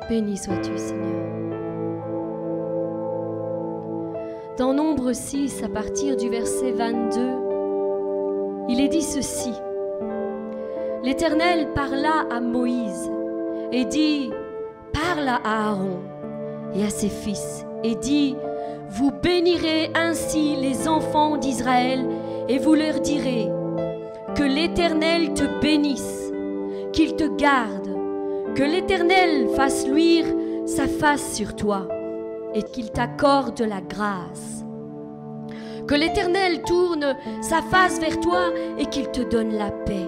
Béni sois-tu, Seigneur. Dans Nombre 6, à partir du verset 22, il est dit ceci. L'Éternel parla à Moïse et dit, parle à Aaron et à ses fils et dit, vous bénirez ainsi les enfants d'Israël et vous leur direz, que l'Éternel te bénisse, qu'il te garde, que l'Éternel fasse luire sa face sur toi et qu'il t'accorde la grâce. Que l'Éternel tourne sa face vers toi et qu'il te donne la paix.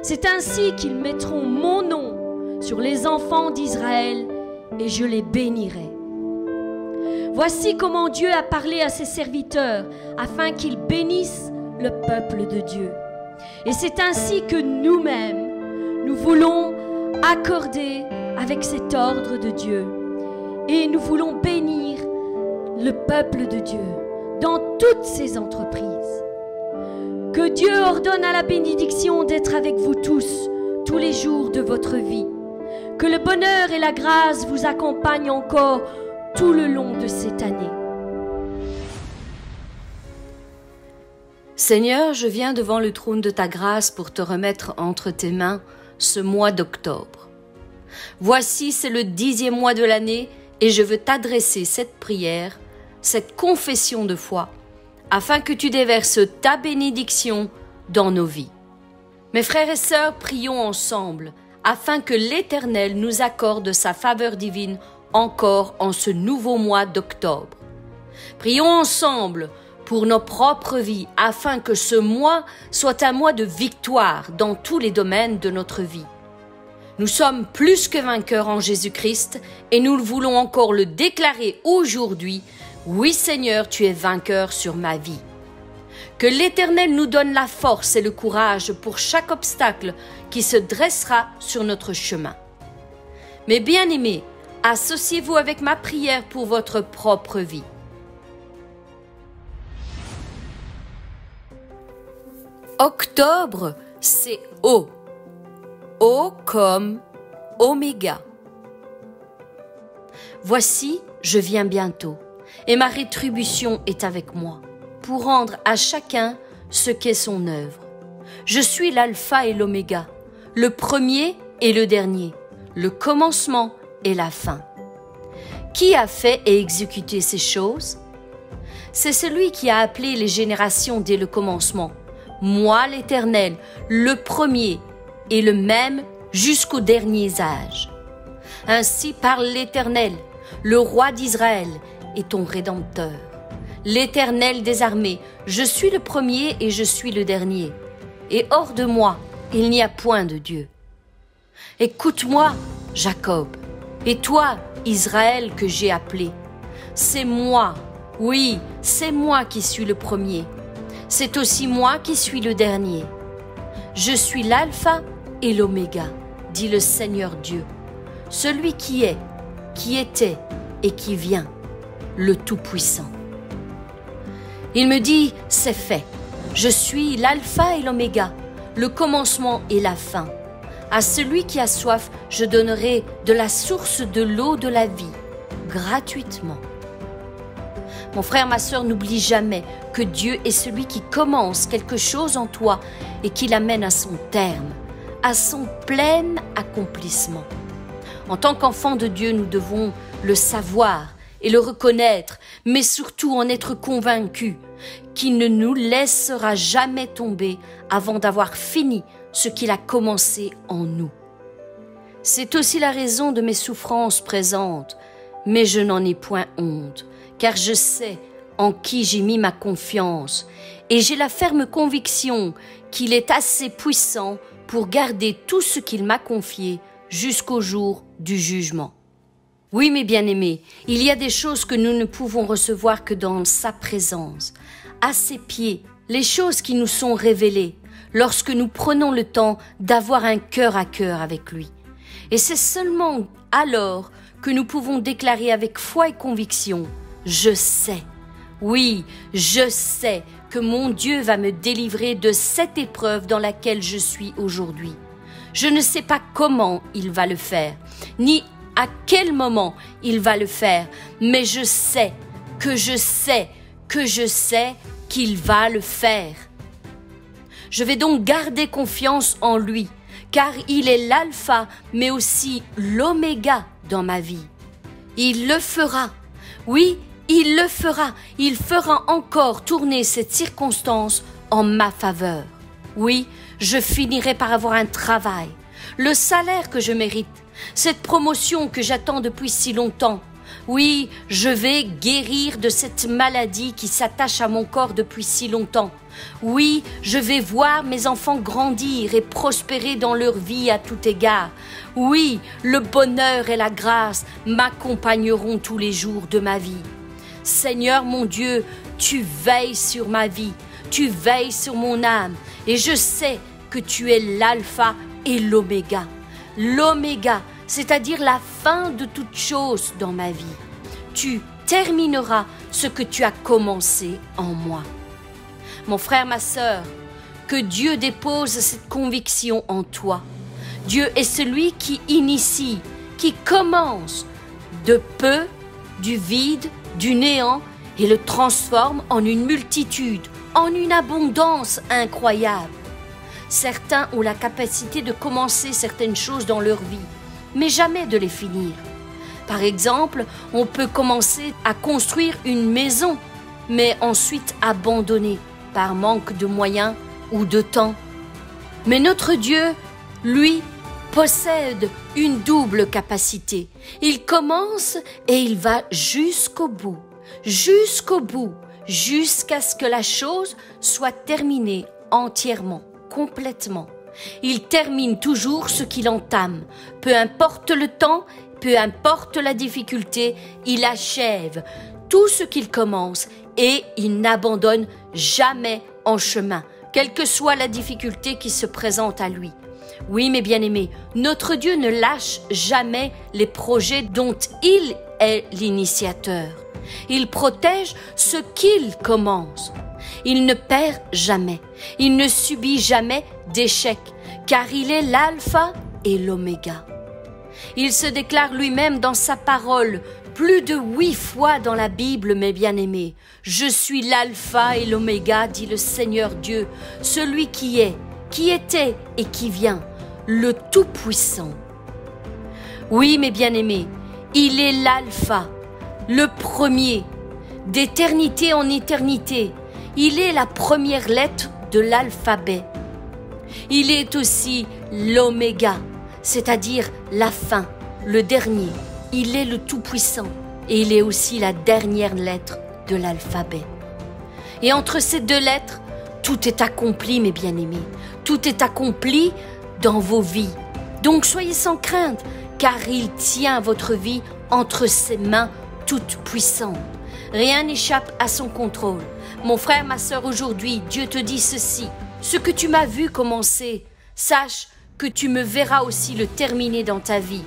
C'est ainsi qu'ils mettront mon nom sur les enfants d'Israël et je les bénirai. Voici comment Dieu a parlé à ses serviteurs afin qu'ils bénissent le peuple de Dieu. Et c'est ainsi que nous-mêmes, nous voulons accorder avec cet ordre de Dieu. Et nous voulons bénir le peuple de Dieu dans toutes ses entreprises. Que Dieu ordonne à la bénédiction d'être avec vous tous les jours de votre vie. Que le bonheur et la grâce vous accompagnent encore tout le long de cette année. Seigneur, je viens devant le trône de ta grâce pour te remettre entre tes mains ce mois d'octobre. Voici, c'est le 10e mois de l'année et je veux t'adresser cette prière, cette confession de foi, afin que tu déverses ta bénédiction dans nos vies. Mes frères et sœurs, prions ensemble, afin que l'Éternel nous accorde sa faveur divine encore en ce nouveau mois d'octobre. Prions ensemble pour nos propres vies, afin que ce mois soit un mois de victoire dans tous les domaines de notre vie. Nous sommes plus que vainqueurs en Jésus-Christ et nous voulons encore le déclarer aujourd'hui. Oui Seigneur, tu es vainqueur sur ma vie. Que l'Éternel nous donne la force et le courage pour chaque obstacle qui se dressera sur notre chemin. Mes bien-aimés, associez-vous avec ma prière pour votre propre vie. Octobre, c'est O. O comme Oméga. Voici, je viens bientôt, et ma rétribution est avec moi, pour rendre à chacun ce qu'est son œuvre. Je suis l'alpha et l'oméga, le premier et le dernier, le commencement et la fin. Qui a fait et exécuté ces choses? C'est celui qui a appelé les générations dès le commencement. Moi, l'Éternel, le premier et le même jusqu'aux derniers âges. Ainsi parle l'Éternel, le roi d'Israël et ton Rédempteur. L'Éternel des armées, je suis le premier et je suis le dernier. Et hors de moi, il n'y a point de Dieu. Écoute-moi, Jacob, et toi, Israël, que j'ai appelé. C'est moi, oui, c'est moi qui suis le premier. C'est aussi moi qui suis le dernier. Je suis l'alpha et l'oméga, dit le Seigneur Dieu, celui qui est, qui était et qui vient, le Tout-Puissant. Il me dit, c'est fait. Je suis l'alpha et l'oméga, le commencement et la fin. À celui qui a soif, je donnerai de la source de l'eau de la vie, gratuitement. Mon frère, ma sœur, n'oublie jamais que Dieu est celui qui commence quelque chose en toi et qui l'amène à son terme, à son plein accomplissement. En tant qu'enfants de Dieu, nous devons le savoir et le reconnaître, mais surtout en être convaincus qu'il ne nous laissera jamais tomber avant d'avoir fini ce qu'il a commencé en nous. C'est aussi la raison de mes souffrances présentes, mais je n'en ai point honte, car je sais en qui j'ai mis ma confiance, et j'ai la ferme conviction qu'il est assez puissant pour garder tout ce qu'il m'a confié jusqu'au jour du jugement. Oui, mes bien-aimés, il y a des choses que nous ne pouvons recevoir que dans sa présence, à ses pieds, les choses qui nous sont révélées, lorsque nous prenons le temps d'avoir un cœur à cœur avec lui. Et c'est seulement alors que nous pouvons déclarer avec foi et conviction, « Je sais, oui, je sais que mon Dieu va me délivrer de cette épreuve dans laquelle je suis aujourd'hui. Je ne sais pas comment il va le faire, ni à quel moment il va le faire, mais je sais qu'il va le faire. Je vais donc garder confiance en lui, car il est l'alpha, mais aussi l'oméga dans ma vie. Il le fera. Oui, il le fera. Il fera encore tourner cette circonstance en ma faveur. Oui, je finirai par avoir un travail, le salaire que je mérite, cette promotion que j'attends depuis si longtemps. Oui, je vais guérir de cette maladie qui s'attache à mon corps depuis si longtemps. Oui, je vais voir mes enfants grandir et prospérer dans leur vie à tout égard. Oui, le bonheur et la grâce m'accompagneront tous les jours de ma vie. Seigneur mon Dieu, tu veilles sur ma vie, tu veilles sur mon âme, et je sais que tu es l'alpha et l'oméga. L'oméga, c'est-à-dire la fin de toute chose dans ma vie. Tu termineras ce que tu as commencé en moi. Mon frère, ma sœur, que Dieu dépose cette conviction en toi. Dieu est celui qui initie, qui commence de peu, du vide, du néant, et le transforme en une multitude, en une abondance incroyable. Certains ont la capacité de commencer certaines choses dans leur vie, mais jamais de les finir. Par exemple, on peut commencer à construire une maison, mais ensuite abandonner par manque de moyens ou de temps. Mais notre Dieu, lui, possède une double capacité. Il commence et il va jusqu'au bout, jusqu'à ce que la chose soit terminée entièrement, complètement. Il termine toujours ce qu'il entame. Peu importe le temps, peu importe la difficulté, il achève tout ce qu'il commence et il n'abandonne jamais en chemin, quelle que soit la difficulté qui se présente à lui. Oui, mes bien-aimés, notre Dieu ne lâche jamais les projets dont il est l'initiateur. Il protège ce qu'il commence. Il ne perd jamais. Il ne subit jamais d'échec, car il est l'alpha et l'oméga. Il se déclare lui-même dans sa parole plus de 8 fois dans la Bible, mes bien-aimés. Je suis l'alpha et l'oméga, dit le Seigneur Dieu, celui qui est, qui était et qui vient, le Tout-Puissant. Oui, mes bien-aimés, il est l'alpha, le premier, d'éternité en éternité. Il est la première lettre de l'alphabet. Il est aussi l'oméga, c'est-à-dire la fin, le dernier. Il est le Tout-Puissant et il est aussi la dernière lettre de l'alphabet. Et entre ces deux lettres, tout est accompli, mes bien-aimés. Tout est accompli dans vos vies. Donc soyez sans crainte, car il tient votre vie entre ses mains toutes puissantes. Rien n'échappe à son contrôle. Mon frère, ma sœur, aujourd'hui, Dieu te dit ceci. Ce que tu m'as vu commencer, sache que tu me verras aussi le terminer dans ta vie.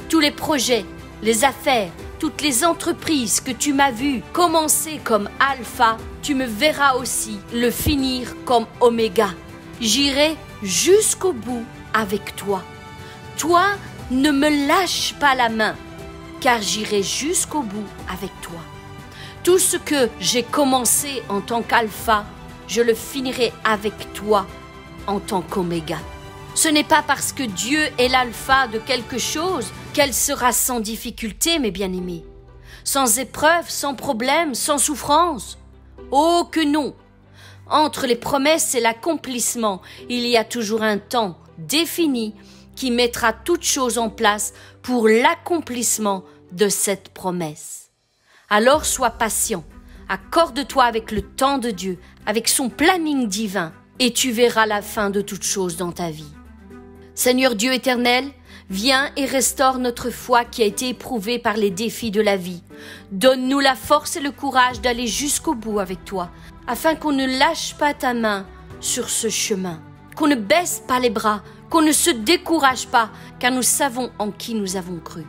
Tous les projets, les affaires, toutes les entreprises que tu m'as vu commencer comme alpha, tu me verras aussi le finir comme oméga. J'irai jusqu'au bout avec toi. Toi, ne me lâche pas la main, car j'irai jusqu'au bout avec toi. Tout ce que j'ai commencé en tant qu'alpha, je le finirai avec toi en tant qu'oméga. Ce n'est pas parce que Dieu est l'alpha de quelque chose qu'elle sera sans difficulté, mes bien-aimés. Sans épreuve, sans problème, sans souffrance. Oh que non! Entre les promesses et l'accomplissement, il y a toujours un temps défini qui mettra toute chose en place pour l'accomplissement de cette promesse. Alors sois patient, accorde-toi avec le temps de Dieu, avec son planning divin, et tu verras la fin de toute chose dans ta vie. Seigneur Dieu éternel, viens et restaure notre foi qui a été éprouvée par les défis de la vie. Donne-nous la force et le courage d'aller jusqu'au bout avec toi, afin qu'on ne lâche pas ta main sur ce chemin, qu'on ne baisse pas les bras, qu'on ne se décourage pas, car nous savons en qui nous avons cru.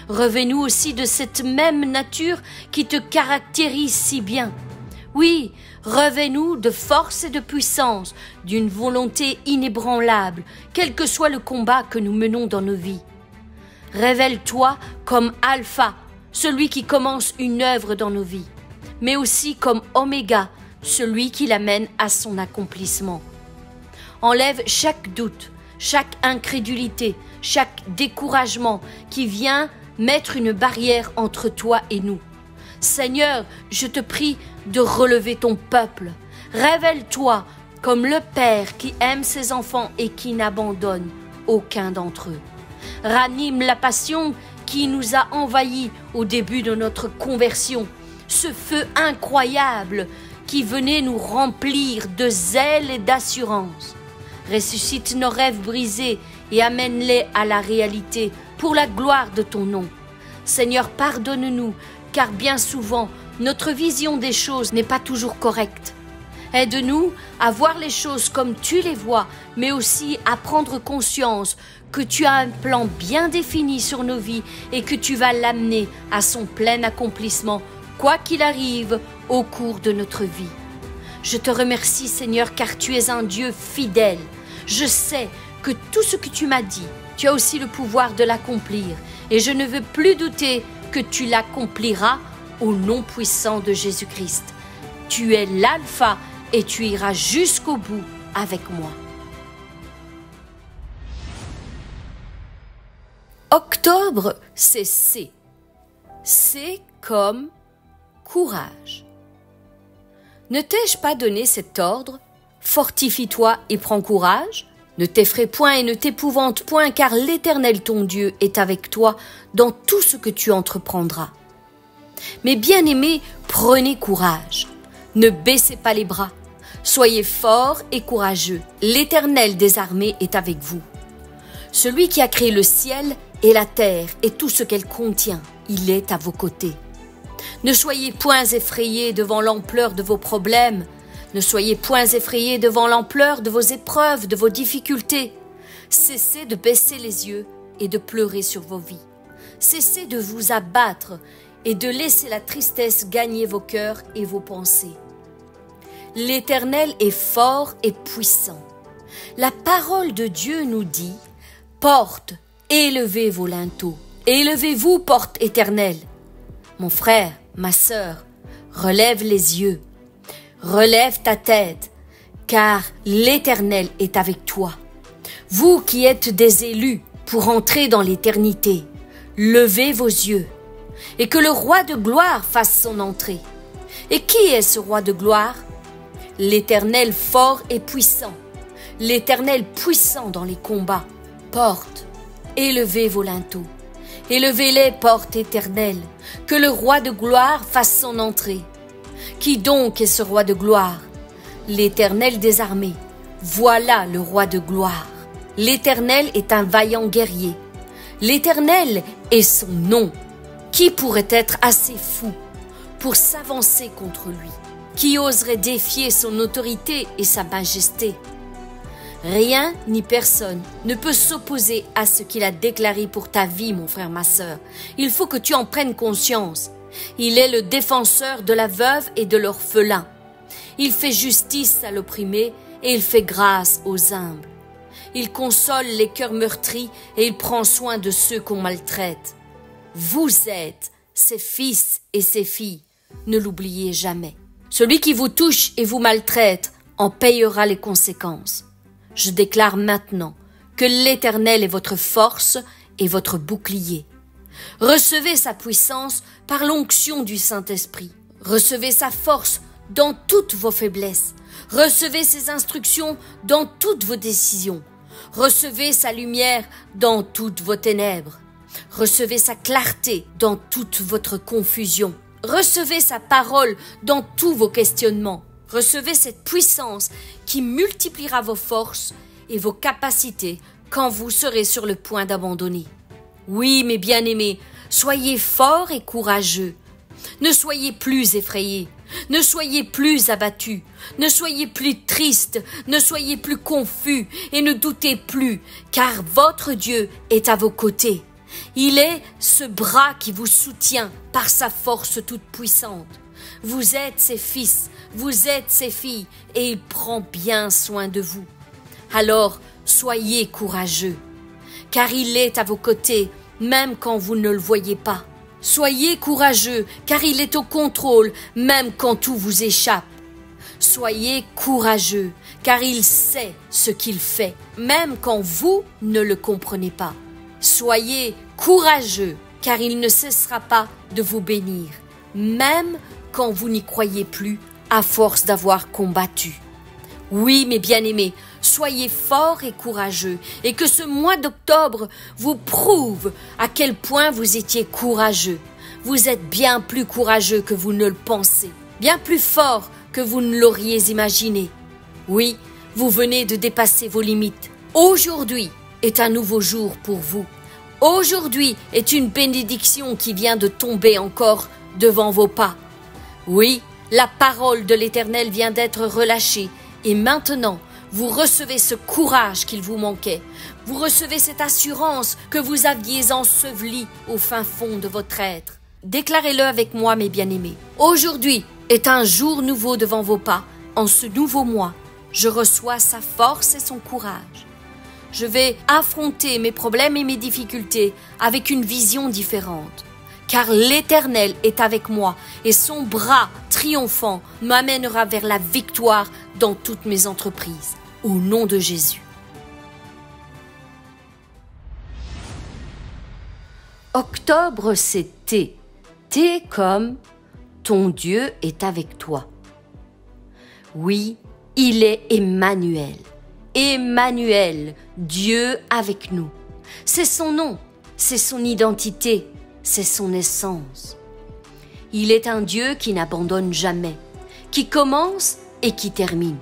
Revêt-nous aussi de cette même nature qui te caractérise si bien. Oui, revêt-nous de force et de puissance, d'une volonté inébranlable, quel que soit le combat que nous menons dans nos vies. Révèle-toi comme Alpha, celui qui commence une œuvre dans nos vies, mais aussi comme Oméga, celui qui l'amène à son accomplissement. Enlève chaque doute, chaque incrédulité, chaque découragement qui vient mettre une barrière entre toi et nous. Seigneur, je te prie de relever ton peuple. Révèle-toi comme le Père qui aime ses enfants et qui n'abandonne aucun d'entre eux. Ranime la passion qui nous a envahis au début de notre conversion, ce feu incroyable qui venait nous remplir de zèle et d'assurance. Ressuscite nos rêves brisés et amène-les à la réalité pour la gloire de ton nom. Seigneur, pardonne-nous, car bien souvent, notre vision des choses n'est pas toujours correcte. Aide-nous à voir les choses comme tu les vois, mais aussi à prendre conscience que tu as un plan bien défini sur nos vies et que tu vas l'amener à son plein accomplissement, quoi qu'il arrive au cours de notre vie. Je te remercie, Seigneur, car tu es un Dieu fidèle. Je sais que tout ce que tu m'as dit, tu as aussi le pouvoir de l'accomplir, et je ne veux plus douter que tu l'accompliras au nom puissant de Jésus-Christ. Tu es l'Alpha et tu iras jusqu'au bout avec moi. Octobre, c'est C. C comme courage. Ne t'ai-je pas donné cet ordre? Fortifie-toi et prends courage. Ne t'effraie point et ne t'épouvante point, car l'Éternel ton Dieu est avec toi dans tout ce que tu entreprendras. Mes bien-aimés, prenez courage. Ne baissez pas les bras. Soyez forts et courageux. L'Éternel des armées est avec vous. Celui qui a créé le ciel et la terre et tout ce qu'elle contient, il est à vos côtés. Ne soyez point effrayés devant l'ampleur de vos problèmes. Ne soyez point effrayés devant l'ampleur de vos épreuves, de vos difficultés. Cessez de baisser les yeux et de pleurer sur vos vies. Cessez de vous abattre et de laisser la tristesse gagner vos cœurs et vos pensées. L'Éternel est fort et puissant. La parole de Dieu nous dit « Porte, élevez vos linteaux, élevez-vous, porte éternelle. » Mon frère, ma sœur, relève les yeux, relève ta tête, car l'Éternel est avec toi. Vous qui êtes des élus pour entrer dans l'éternité, levez vos yeux, et que le roi de gloire fasse son entrée. Et qui est ce roi de gloire? L'Éternel fort et puissant, l'Éternel puissant dans les combats. Porte, élevez vos linteaux, élevez-les, porte éternelle, que le roi de gloire fasse son entrée. Qui donc est ce roi de gloire? L'Éternel des armées. Voilà le roi de gloire. L'Éternel est un vaillant guerrier. L'Éternel est son nom. Qui pourrait être assez fou pour s'avancer contre lui? Qui oserait défier son autorité et sa majesté? Rien ni personne ne peut s'opposer à ce qu'il a déclaré pour ta vie, mon frère, ma sœur. Il faut que tu en prennes conscience. Il est le défenseur de la veuve et de l'orphelin. Il fait justice à l'opprimé et il fait grâce aux humbles. Il console les cœurs meurtris et il prend soin de ceux qu'on maltraite. Vous êtes ses fils et ses filles, ne l'oubliez jamais. Celui qui vous touche et vous maltraite en payera les conséquences. Je déclare maintenant que l'Éternel est votre force et votre bouclier. Recevez sa puissance par l'onction du Saint-Esprit. Recevez sa force dans toutes vos faiblesses. Recevez ses instructions dans toutes vos décisions. Recevez sa lumière dans toutes vos ténèbres. Recevez sa clarté dans toute votre confusion. Recevez sa parole dans tous vos questionnements. Recevez cette puissance qui multipliera vos forces et vos capacités quand vous serez sur le point d'abandonner. Oui, mes bien-aimés, soyez forts et courageux. Ne soyez plus effrayés, ne soyez plus abattus, ne soyez plus tristes, ne soyez plus confus et ne doutez plus, car votre Dieu est à vos côtés. Il est ce bras qui vous soutient par sa force toute puissante. Vous êtes ses fils, vous êtes ses filles, et il prend bien soin de vous. Alors, soyez courageux, car il est à vos côtés même quand vous ne le voyez pas. Soyez courageux, car il est au contrôle, même quand tout vous échappe. Soyez courageux, car il sait ce qu'il fait, même quand vous ne le comprenez pas. Soyez courageux, car il ne cessera pas de vous bénir, même quand vous n'y croyez plus, à force d'avoir combattu. Oui, mes bien-aimés, soyez forts et courageux, et que ce mois d'octobre vous prouve à quel point vous étiez courageux. Vous êtes bien plus courageux que vous ne le pensez, bien plus fort que vous ne l'auriez imaginé. Oui, vous venez de dépasser vos limites. Aujourd'hui est un nouveau jour pour vous. Aujourd'hui est une bénédiction qui vient de tomber encore devant vos pas. Oui, la parole de l'Éternel vient d'être relâchée et maintenant, vous recevez ce courage qu'il vous manquait. Vous recevez cette assurance que vous aviez ensevelie au fin fond de votre être. Déclarez-le avec moi, mes bien-aimés. Aujourd'hui est un jour nouveau devant vos pas. En ce nouveau mois, je reçois sa force et son courage. Je vais affronter mes problèmes et mes difficultés avec une vision différente. Car l'Éternel est avec moi et son bras triomphant m'amènera vers la victoire dans toutes mes entreprises. Au nom de Jésus. Octobre, c'est T. T comme ton Dieu est avec toi. Oui, il est Emmanuel. Emmanuel, Dieu avec nous. C'est son nom, c'est son identité, c'est son essence. Il est un Dieu qui n'abandonne jamais, qui commence et qui termine,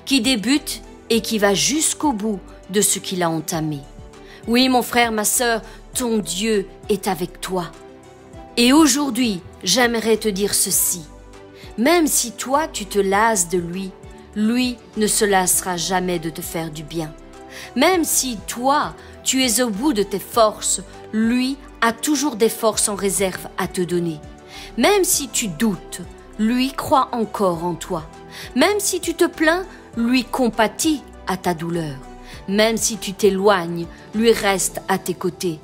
qui débute et qui va jusqu'au bout de ce qu'il a entamé. Oui, mon frère, ma sœur, ton Dieu est avec toi. Et aujourd'hui, j'aimerais te dire ceci. Même si toi, tu te lasses de lui, lui ne se lassera jamais de te faire du bien. Même si toi, tu es au bout de tes forces, lui a toujours des forces en réserve à te donner. Même si tu doutes, lui croit encore en toi. Même si tu te plains, lui compatit à ta douleur. Même si tu t'éloignes, lui reste à tes côtés,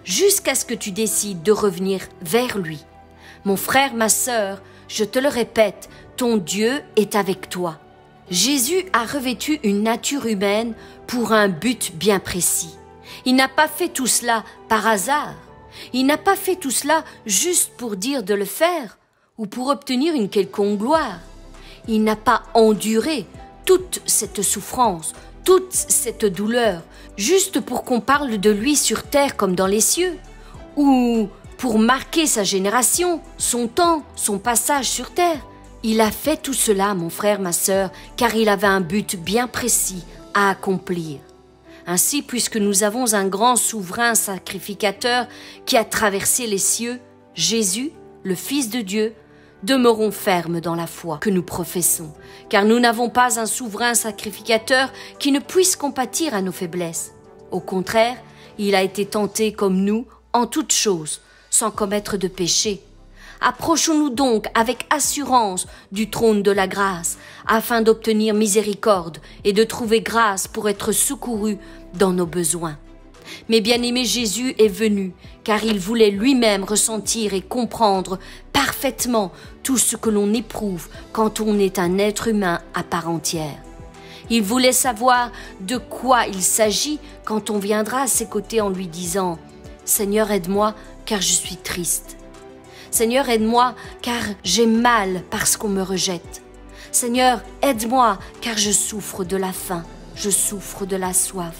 jusqu'à ce que tu décides de revenir vers lui. Mon frère, ma sœur, je te le répète, ton Dieu est avec toi. Jésus a revêtu une nature humaine pour un but bien précis. Il n'a pas fait tout cela par hasard. Il n'a pas fait tout cela juste pour dire de le faire ou pour obtenir une quelconque gloire. Il n'a pas enduré toute cette souffrance, toute cette douleur, juste pour qu'on parle de lui sur terre comme dans les cieux, ou pour marquer sa génération, son temps, son passage sur terre. Il a fait tout cela, mon frère, ma sœur, car il avait un but bien précis à accomplir. Ainsi, puisque nous avons un grand souverain sacrificateur qui a traversé les cieux, Jésus, le Fils de Dieu, demeurons fermes dans la foi que nous professons, car nous n'avons pas un souverain sacrificateur qui ne puisse compatir à nos faiblesses. Au contraire, il a été tenté comme nous en toutes choses, sans commettre de péché. Approchons-nous donc avec assurance du trône de la grâce, afin d'obtenir miséricorde et de trouver grâce pour être secourus dans nos besoins. Mais bien-aimé, Jésus est venu, car il voulait lui-même ressentir et comprendre parfaitement tout ce que l'on éprouve quand on est un être humain à part entière. Il voulait savoir de quoi il s'agit quand on viendra à ses côtés en lui disant « Seigneur, aide-moi, car je suis triste. Seigneur, aide-moi, car j'ai mal parce qu'on me rejette. Seigneur, aide-moi, car je souffre de la faim, je souffre de la soif.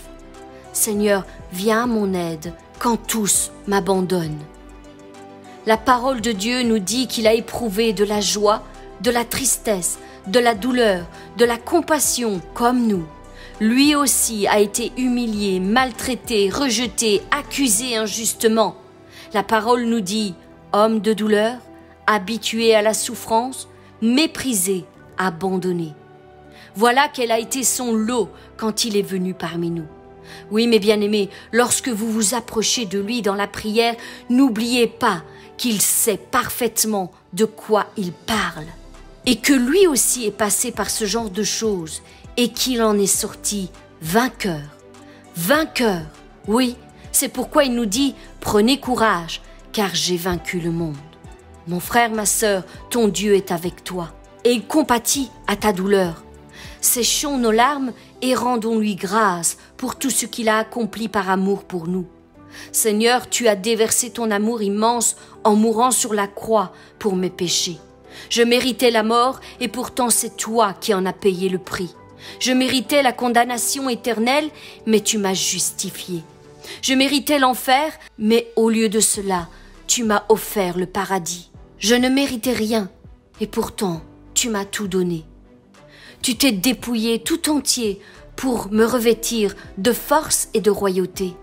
Seigneur, viens à mon aide quand tous m'abandonnent. » La parole de Dieu nous dit qu'il a éprouvé de la joie, de la tristesse, de la douleur, de la compassion comme nous. Lui aussi a été humilié, maltraité, rejeté, accusé injustement. La parole nous dit « homme de douleur, habitué à la souffrance, méprisé, abandonné. » Voilà quel a été son lot quand il est venu parmi nous. Oui, mes bien-aimés, lorsque vous vous approchez de lui dans la prière, n'oubliez pas qu'il sait parfaitement de quoi il parle et que lui aussi est passé par ce genre de choses et qu'il en est sorti vainqueur. Vainqueur, oui, C'est pourquoi il nous dit « Prenez courage, car j'ai vaincu le monde ». Mon frère, ma sœur, ton Dieu est avec toi, et il compatit à ta douleur. Séchons nos larmes et rendons-lui grâce pour tout ce qu'il a accompli par amour pour nous. Seigneur, tu as déversé ton amour immense en mourant sur la croix pour mes péchés. Je méritais la mort et pourtant c'est toi qui en as payé le prix. Je méritais la condamnation éternelle, mais tu m'as justifié. Je méritais l'enfer, mais au lieu de cela, tu m'as offert le paradis. Je ne méritais rien, et pourtant, tu m'as tout donné. Tu t'es dépouillé tout entier pour me revêtir de force et de royauté.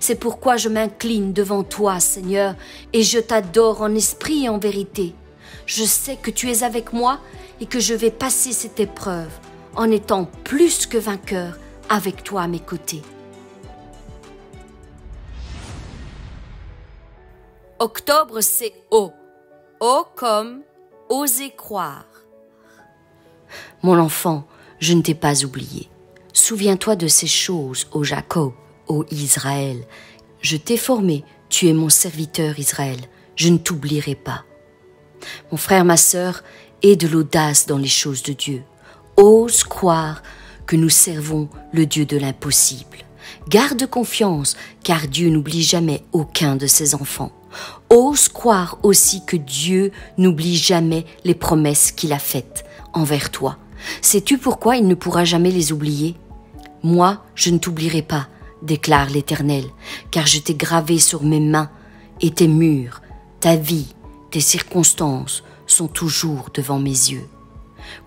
C'est pourquoi je m'incline devant toi, Seigneur, et je t'adore en esprit et en vérité. Je sais que tu es avec moi et que je vais passer cette épreuve en étant plus que vainqueur avec toi à mes côtés. Octobre, c'est O. O comme oser croire. Mon enfant, je ne t'ai pas oublié. Souviens-toi de ces choses, ô Jacob, ô Israël. Je t'ai formé, tu es mon serviteur Israël. Je ne t'oublierai pas. Mon frère, ma sœur, aie de l'audace dans les choses de Dieu. Ose croire que nous servons le Dieu de l'impossible. Garde confiance, car Dieu n'oublie jamais aucun de ses enfants. Ose croire aussi que Dieu n'oublie jamais les promesses qu'il a faites envers toi. Sais-tu pourquoi il ne pourra jamais les oublier? Moi, je ne t'oublierai pas, déclare l'Éternel, car je t'ai gravé sur mes mains et tes murs, ta vie, tes circonstances sont toujours devant mes yeux.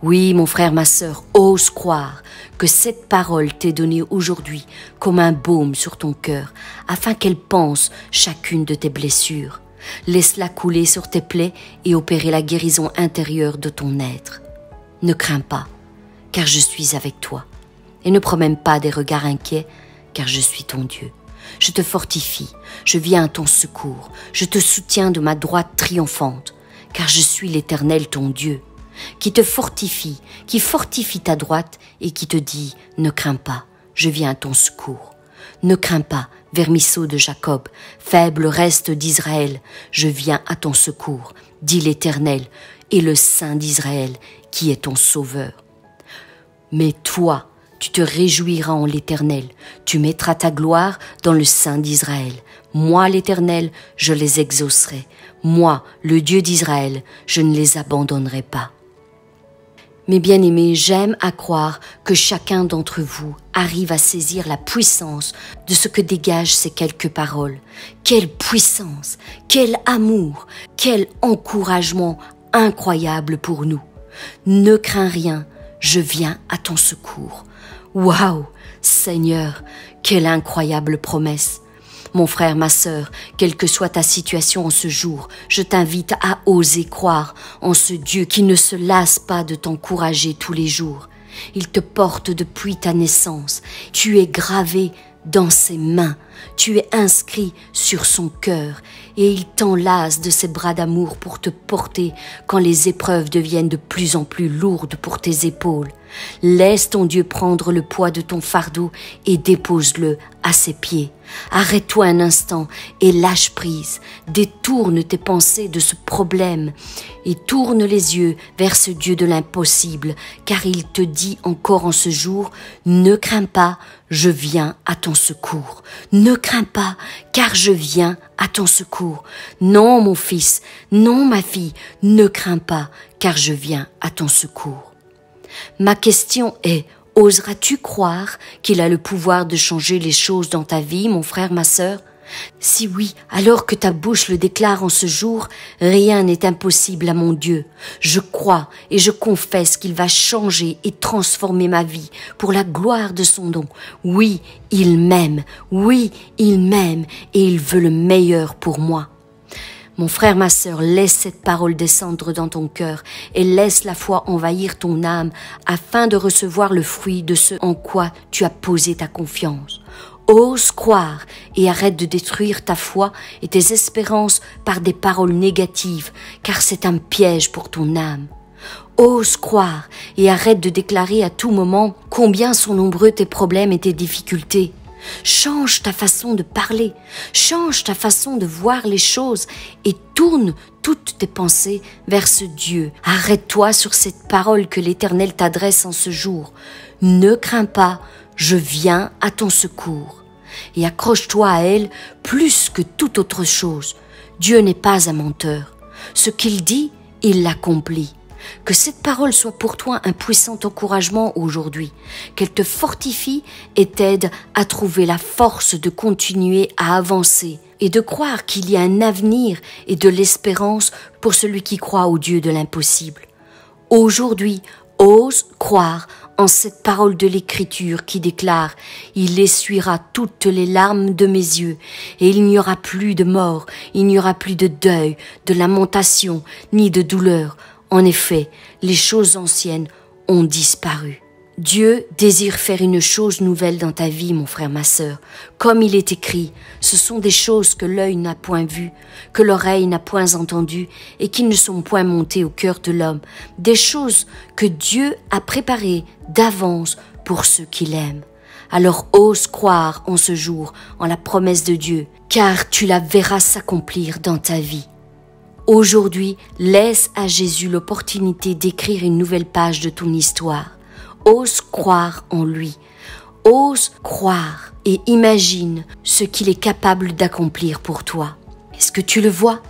Oui, mon frère, ma sœur, ose croire que cette parole t'est donnée aujourd'hui comme un baume sur ton cœur, afin qu'elle panse chacune de tes blessures. Laisse-la couler sur tes plaies et opérer la guérison intérieure de ton être. Ne crains pas, car je suis avec toi. Et ne promène pas des regards inquiets, car je suis ton Dieu. Je te fortifie, je viens à ton secours, je te soutiens de ma droite triomphante, car je suis l'Éternel ton Dieu, qui te fortifie, qui fortifie ta droite et qui te dit « Ne crains pas, je viens à ton secours. Ne crains pas, vermisseau de Jacob, faible reste d'Israël, je viens à ton secours, dit l'Éternel, et le Saint d'Israël, qui est ton sauveur. Mais toi, tu te réjouiras en l'Éternel, tu mettras ta gloire dans le Saint d'Israël. Moi, l'Éternel, je les exaucerai. Moi, le Dieu d'Israël, je ne les abandonnerai pas. Mes bien-aimés, j'aime à croire que chacun d'entre vous arrive à saisir la puissance de ce que dégagent ces quelques paroles. Quelle puissance, quel amour, quel encouragement incroyable pour nous. Ne crains rien, je viens à ton secours. Waouh, Seigneur, quelle incroyable promesse. Mon frère, ma sœur, quelle que soit ta situation en ce jour, je t'invite à oser croire en ce Dieu qui ne se lasse pas de t'encourager tous les jours. Il te porte depuis ta naissance. Tu es gravé dans ses mains. Tu es inscrit sur son cœur et il t'enlace de ses bras d'amour pour te porter quand les épreuves deviennent de plus en plus lourdes pour tes épaules. Laisse ton Dieu prendre le poids de ton fardeau et dépose-le à ses pieds. Arrête-toi un instant et lâche prise. Détourne tes pensées de ce problème et tourne les yeux vers ce Dieu de l'impossible, car il te dit encore en ce jour, ne crains pas, je viens à ton secours. Ne crains pas, car je viens à ton secours. Non, mon fils, non, ma fille, ne crains pas, car je viens à ton secours. Ma question est, oseras-tu croire qu'il a le pouvoir de changer les choses dans ta vie, mon frère, ma sœur? Si oui, alors que ta bouche le déclare en ce jour, rien n'est impossible à mon Dieu. Je crois et je confesse qu'il va changer et transformer ma vie pour la gloire de son nom. Oui, il m'aime et il veut le meilleur pour moi. Mon frère, ma sœur, laisse cette parole descendre dans ton cœur et laisse la foi envahir ton âme afin de recevoir le fruit de ce en quoi tu as posé ta confiance. Ose croire et arrête de détruire ta foi et tes espérances par des paroles négatives, car c'est un piège pour ton âme. Ose croire et arrête de déclarer à tout moment combien sont nombreux tes problèmes et tes difficultés. Change ta façon de parler, change ta façon de voir les choses et tourne toutes tes pensées vers ce Dieu. Arrête-toi sur cette parole que l'Éternel t'adresse en ce jour. Ne crains pas, je viens à ton secours. Et accroche-toi à elle plus que toute autre chose. Dieu n'est pas un menteur. Ce qu'il dit, il l'accomplit. Que cette parole soit pour toi un puissant encouragement aujourd'hui, qu'elle te fortifie et t'aide à trouver la force de continuer à avancer et de croire qu'il y a un avenir et de l'espérance pour celui qui croit au Dieu de l'impossible. Aujourd'hui, ose croire en cette parole de l'Écriture qui déclare « Il essuiera toutes les larmes de mes yeux, et il n'y aura plus de mort, il n'y aura plus de deuil, de lamentation, ni de douleur. En effet, les choses anciennes ont disparu. » Dieu désire faire une chose nouvelle dans ta vie, mon frère, ma sœur. Comme il est écrit, ce sont des choses que l'œil n'a point vues, que l'oreille n'a point entendues et qui ne sont point montées au cœur de l'homme. Des choses que Dieu a préparées d'avance pour ceux qui l'aiment. Alors ose croire en ce jour, en la promesse de Dieu, car tu la verras s'accomplir dans ta vie. Aujourd'hui, laisse à Jésus l'opportunité d'écrire une nouvelle page de ton histoire. Ose croire en lui. Ose croire et imagine ce qu'il est capable d'accomplir pour toi. Est-ce que tu le vois?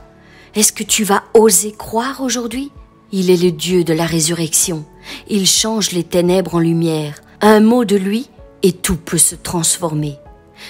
Est-ce que tu vas oser croire aujourd'hui? Il est le Dieu de la résurrection. Il change les ténèbres en lumière. Un mot de lui et tout peut se transformer.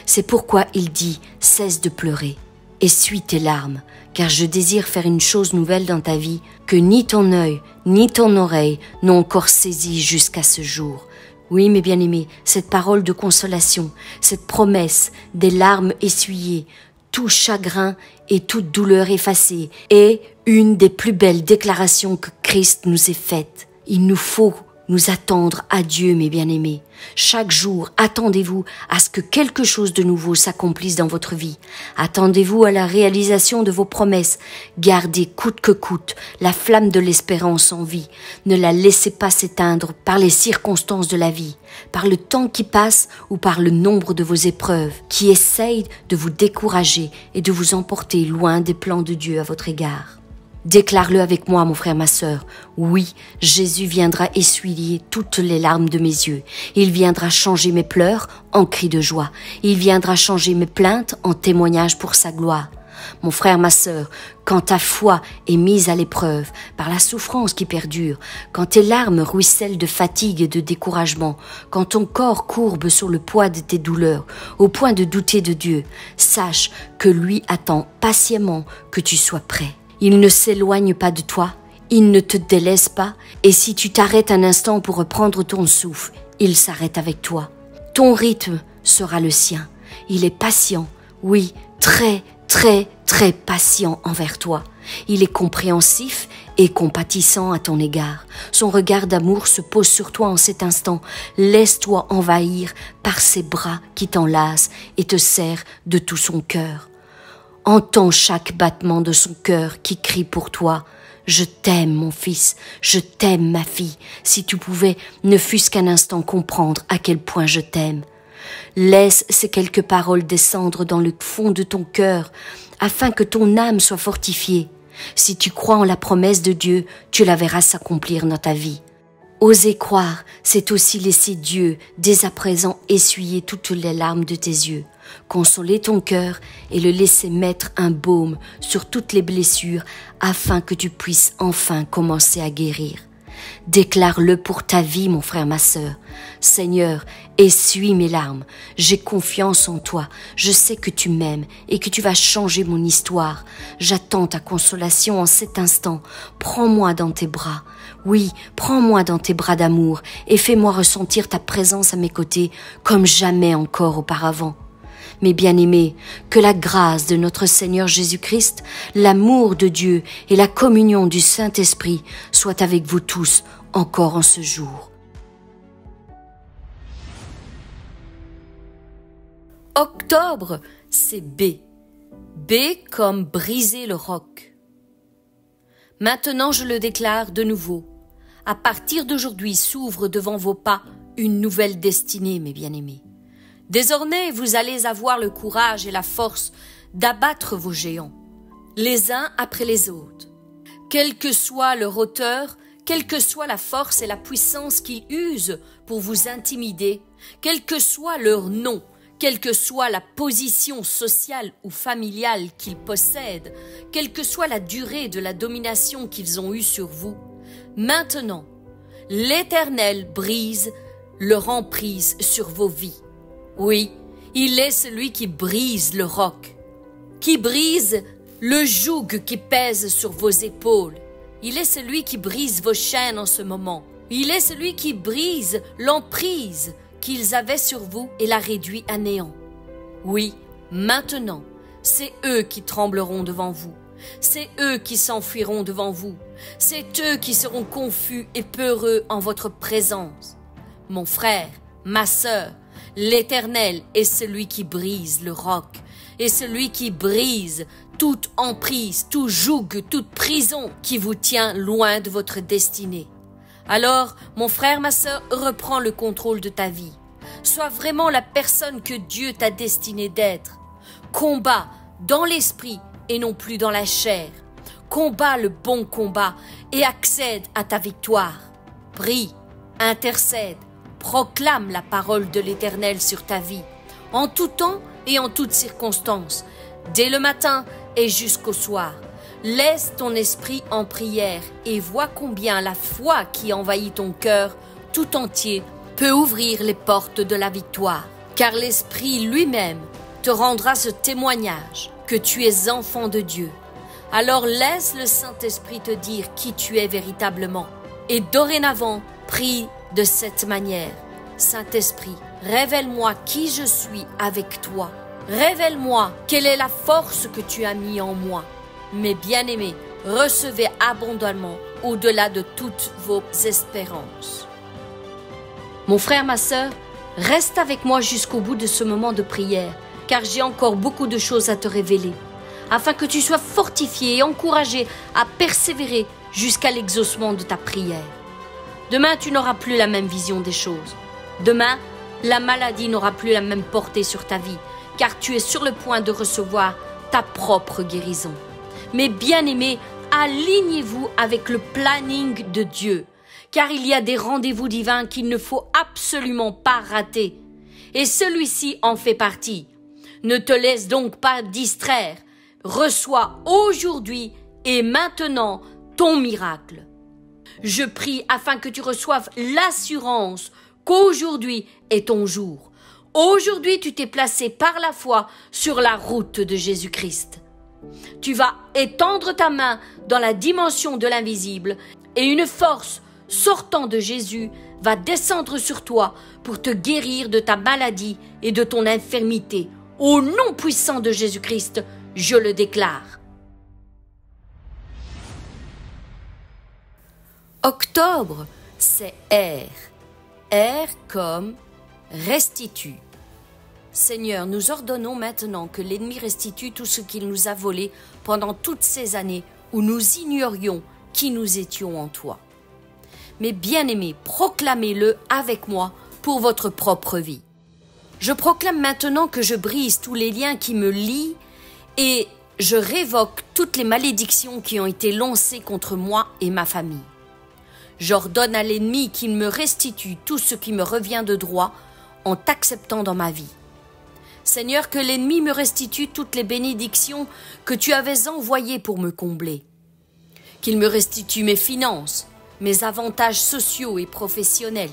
C'est pourquoi il dit « Cesse de pleurer, essuie tes larmes, car je désire faire une chose nouvelle dans ta vie que ni ton œil, ni ton oreille n'ont encore saisi jusqu'à ce jour. » Oui, mes bien-aimés, cette parole de consolation, cette promesse des larmes essuyées, tout chagrin et toute douleur effacée est une des plus belles déclarations que Christ nous ait faites. Il nous faut nous attendre à Dieu, mes bien-aimés. Chaque jour, attendez-vous à ce que quelque chose de nouveau s'accomplisse dans votre vie. Attendez-vous à la réalisation de vos promesses. Gardez coûte que coûte la flamme de l'espérance en vie. Ne la laissez pas s'éteindre par les circonstances de la vie, par le temps qui passe ou par le nombre de vos épreuves qui essayent de vous décourager et de vous emporter loin des plans de Dieu à votre égard. Déclare-le avec moi, mon frère, ma sœur. Oui, Jésus viendra essuyer toutes les larmes de mes yeux. Il viendra changer mes pleurs en cris de joie. Il viendra changer mes plaintes en témoignages pour sa gloire. Mon frère, ma sœur, quand ta foi est mise à l'épreuve par la souffrance qui perdure, quand tes larmes ruissellent de fatigue et de découragement, quand ton corps courbe sur le poids de tes douleurs, au point de douter de Dieu, sache que lui attend patiemment que tu sois prêt. Il ne s'éloigne pas de toi, il ne te délaisse pas, et si tu t'arrêtes un instant pour reprendre ton souffle, il s'arrête avec toi. Ton rythme sera le sien. Il est patient, oui, très, très, très patient envers toi. Il est compréhensif et compatissant à ton égard. Son regard d'amour se pose sur toi en cet instant. Laisse-toi envahir par ses bras qui t'enlacent et te serrent de tout son cœur. Entends chaque battement de son cœur qui crie pour toi. Je t'aime, mon fils, je t'aime, ma fille. Si tu pouvais, ne fût-ce qu'un instant comprendre à quel point je t'aime. Laisse ces quelques paroles descendre dans le fond de ton cœur, afin que ton âme soit fortifiée. Si tu crois en la promesse de Dieu, tu la verras s'accomplir dans ta vie. Oser croire, c'est aussi laisser Dieu, dès à présent, essuyer toutes les larmes de tes yeux, consoler ton cœur et le laisser mettre un baume sur toutes les blessures afin que tu puisses enfin commencer à guérir. Déclare-le pour ta vie, mon frère, ma sœur. Seigneur, essuie mes larmes. J'ai confiance en toi. Je sais que tu m'aimes et que tu vas changer mon histoire. J'attends ta consolation en cet instant. Prends-moi dans tes bras. Oui, prends-moi dans tes bras d'amour et fais-moi ressentir ta présence à mes côtés comme jamais encore auparavant. Mes bien-aimés, que la grâce de notre Seigneur Jésus-Christ, l'amour de Dieu et la communion du Saint-Esprit soient avec vous tous encore en ce jour. Octobre, c'est B. B comme briser le roc. Maintenant, je le déclare de nouveau. À partir d'aujourd'hui s'ouvre devant vos pas une nouvelle destinée, mes bien-aimés. Désormais, vous allez avoir le courage et la force d'abattre vos géants, les uns après les autres. Quelle que soit leur hauteur, quelle que soit la force et la puissance qu'ils usent pour vous intimider, quel que soit leur nom, quelle que soit la position sociale ou familiale qu'ils possèdent, quelle que soit la durée de la domination qu'ils ont eue sur vous, maintenant, l'Éternel brise leur emprise sur vos vies. Oui, il est celui qui brise le roc, qui brise le joug qui pèse sur vos épaules. Il est celui qui brise vos chaînes en ce moment. Il est celui qui brise l'emprise qu'ils avaient sur vous et la réduit à néant. Oui, maintenant, c'est eux qui trembleront devant vous. C'est eux qui s'enfuiront devant vous. C'est eux qui seront confus et peureux en votre présence. Mon frère, ma sœur, l'Éternel est celui qui brise le roc et celui qui brise toute emprise, tout joug, toute prison qui vous tient loin de votre destinée. Alors, mon frère, ma sœur, reprends le contrôle de ta vie. Sois vraiment la personne que Dieu t'a destinée d'être. Combat dans l'esprit et non plus dans la chair. Combat le bon combat et accède à ta victoire. Prie, intercède, proclame la parole de l'Éternel sur ta vie, en tout temps et en toutes circonstances, dès le matin et jusqu'au soir. Laisse ton esprit en prière et vois combien la foi qui envahit ton cœur tout entier peut ouvrir les portes de la victoire. Car l'Esprit lui-même te rendra ce témoignage que tu es enfant de Dieu. Alors laisse le Saint-Esprit te dire qui tu es véritablement. Et dorénavant, prie de cette manière. Saint-Esprit, révèle-moi qui je suis avec toi. Révèle-moi quelle est la force que tu as mis en moi. Mes bien-aimés, recevez abondamment au-delà de toutes vos espérances. Mon frère, ma sœur, reste avec moi jusqu'au bout de ce moment de prière, car j'ai encore beaucoup de choses à te révéler, afin que tu sois fortifié et encouragé à persévérer jusqu'à l'exaucement de ta prière. Demain, tu n'auras plus la même vision des choses. Demain, la maladie n'aura plus la même portée sur ta vie, car tu es sur le point de recevoir ta propre guérison. Mes bien-aimés, alignez-vous avec le planning de Dieu, car il y a des rendez-vous divins qu'il ne faut absolument pas rater. Et celui-ci en fait partie. Ne te laisse donc pas distraire. Reçois aujourd'hui et maintenant ton miracle. Je prie afin que tu reçoives l'assurance qu'aujourd'hui est ton jour. Aujourd'hui, tu t'es placé par la foi sur la route de Jésus-Christ. Tu vas étendre ta main dans la dimension de l'invisible et une force sortant de Jésus va descendre sur toi pour te guérir de ta maladie et de ton infirmité. Au nom puissant de Jésus-Christ, je le déclare. Octobre, c'est R. R comme restitue. Seigneur, nous ordonnons maintenant que l'ennemi restitue tout ce qu'il nous a volé pendant toutes ces années où nous ignorions qui nous étions en toi. Mais bien-aimés, proclamez-le avec moi pour votre propre vie. Je proclame maintenant que je brise tous les liens qui me lient et je révoque toutes les malédictions qui ont été lancées contre moi et ma famille. J'ordonne à l'ennemi qu'il me restitue tout ce qui me revient de droit en t'acceptant dans ma vie. Seigneur, que l'ennemi me restitue toutes les bénédictions que tu avais envoyées pour me combler. Qu'il me restitue mes finances, mes avantages sociaux et professionnels.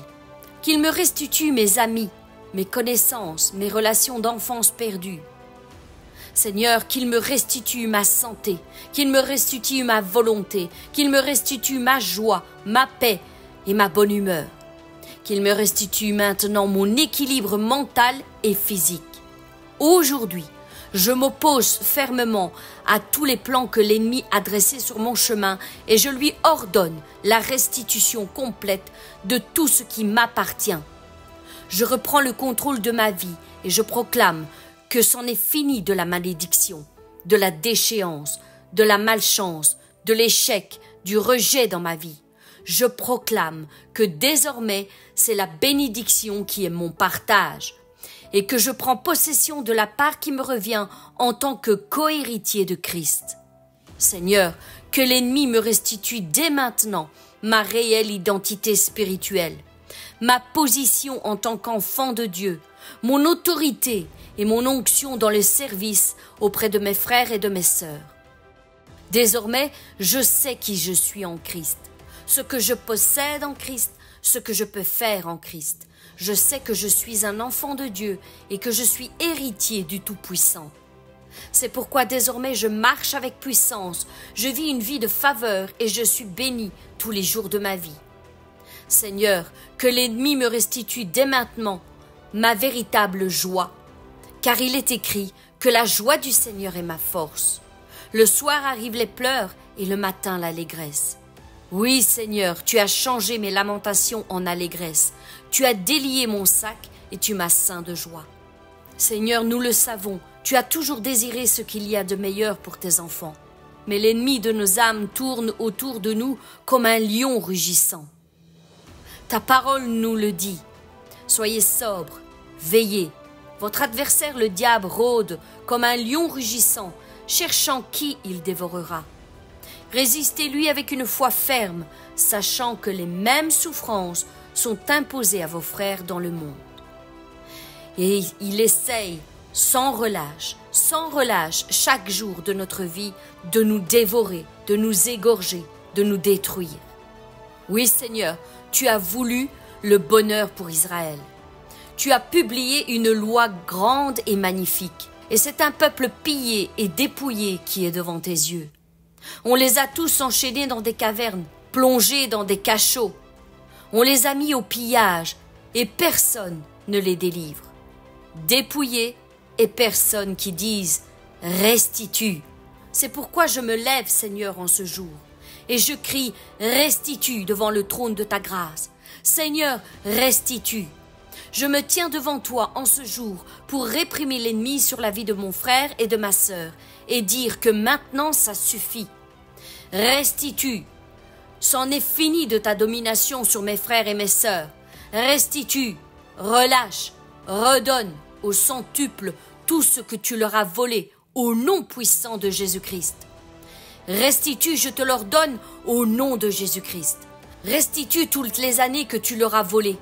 Qu'il me restitue mes amis, mes connaissances, mes relations d'enfance perdues. Seigneur, qu'il me restitue ma santé, qu'il me restitue ma volonté, qu'il me restitue ma joie, ma paix et ma bonne humeur. Qu'il me restitue maintenant mon équilibre mental et physique. Aujourd'hui, je m'oppose fermement à tous les plans que l'ennemi a dressés sur mon chemin et je lui ordonne la restitution complète de tout ce qui m'appartient. Je reprends le contrôle de ma vie et je proclame que c'en est fini de la malédiction, de la déchéance, de la malchance, de l'échec, du rejet dans ma vie. Je proclame que désormais, c'est la bénédiction qui est mon partage et que je prends possession de la part qui me revient en tant que cohéritier de Christ. Seigneur, que l'ennemi me restitue dès maintenant ma réelle identité spirituelle, ma position en tant qu'enfant de Dieu, mon autorité et mon onction dans le service auprès de mes frères et de mes sœurs. Désormais, je sais qui je suis en Christ, ce que je possède en Christ, ce que je peux faire en Christ. Je sais que je suis un enfant de Dieu et que je suis héritier du Tout-Puissant. C'est pourquoi désormais je marche avec puissance, je vis une vie de faveur et je suis béni tous les jours de ma vie. Seigneur, que l'ennemi me restitue dès maintenant ma véritable joie, car il est écrit que la joie du Seigneur est ma force. Le soir arrivent les pleurs et le matin l'allégresse. Oui, Seigneur, tu as changé mes lamentations en allégresse. Tu as délié mon sac et tu m'as ceint de joie. Seigneur, nous le savons, tu as toujours désiré ce qu'il y a de meilleur pour tes enfants. Mais l'ennemi de nos âmes tourne autour de nous comme un lion rugissant. Ta parole nous le dit. Soyez sobres, veillez. Votre adversaire le diable rôde comme un lion rugissant, cherchant qui il dévorera. Résistez-lui avec une foi ferme, sachant que les mêmes souffrances sont imposées à vos frères dans le monde. Et il essaye, sans relâche, chaque jour de notre vie, de nous dévorer, de nous égorger, de nous détruire. Oui, Seigneur, tu as voulu le bonheur pour Israël. Tu as publié une loi grande et magnifique, et c'est un peuple pillé et dépouillé qui est devant tes yeux. On les a tous enchaînés dans des cavernes, plongés dans des cachots. On les a mis au pillage, et personne ne les délivre. Dépouillés, et personne qui dise « Restitue ». C'est pourquoi je me lève, Seigneur, en ce jour, et je crie « Restitue » devant le trône de ta grâce. Seigneur, restitue. Je me tiens devant toi en ce jour pour réprimer l'ennemi sur la vie de mon frère et de ma sœur et dire que maintenant ça suffit. Restitue. C'en est fini de ta domination sur mes frères et mes sœurs. Restitue, relâche, redonne au centuple tout ce que tu leur as volé au nom puissant de Jésus-Christ. Restitue, je te leur donne au nom de Jésus-Christ. Restitue toutes les années que tu leur as volées,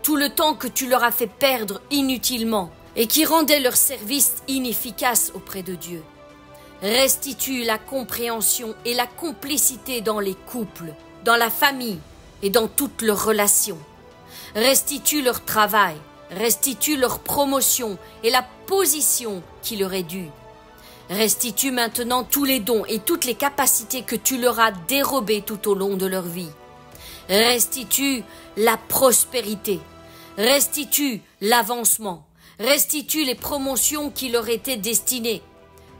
tout le temps que tu leur as fait perdre inutilement et qui rendait leur service inefficace auprès de Dieu. Restitue la compréhension et la complicité dans les couples, dans la famille et dans toutes leurs relations. Restitue leur travail, restitue leur promotion et la position qui leur est due. Restitue maintenant tous les dons et toutes les capacités que tu leur as dérobées tout au long de leur vie. Restitue la prospérité, restitue l'avancement, restitue les promotions qui leur étaient destinées,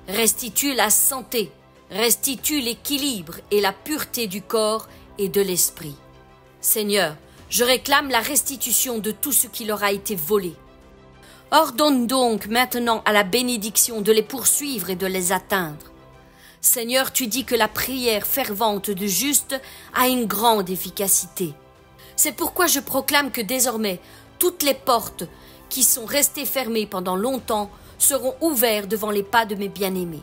restitue la santé, restitue l'équilibre et la pureté du corps et de l'esprit. Seigneur, je réclame la restitution de tout ce qui leur a été volé. Ordonne donc maintenant à la bénédiction de les poursuivre et de les atteindre. Seigneur, tu dis que la prière fervente du juste a une grande efficacité. C'est pourquoi je proclame que désormais, toutes les portes qui sont restées fermées pendant longtemps seront ouvertes devant les pas de mes bien-aimés.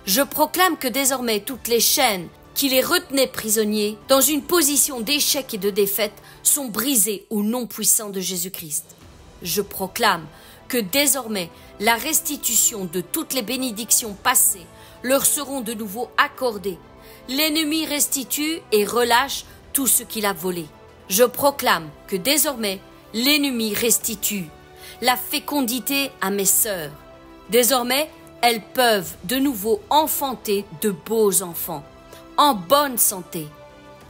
Je proclame que désormais toutes les chaînes qui les retenaient prisonniers dans une position d'échec et de défaite sont brisées au nom puissant de Jésus-Christ. Je proclame que désormais la restitution de toutes les bénédictions passées leur seront de nouveau accordées. L'ennemi restitue et relâche tout ce qu'il a volé. Je proclame que désormais l'ennemi restitue la fécondité à mes sœurs. Désormais, elles peuvent de nouveau enfanter de beaux enfants, en bonne santé.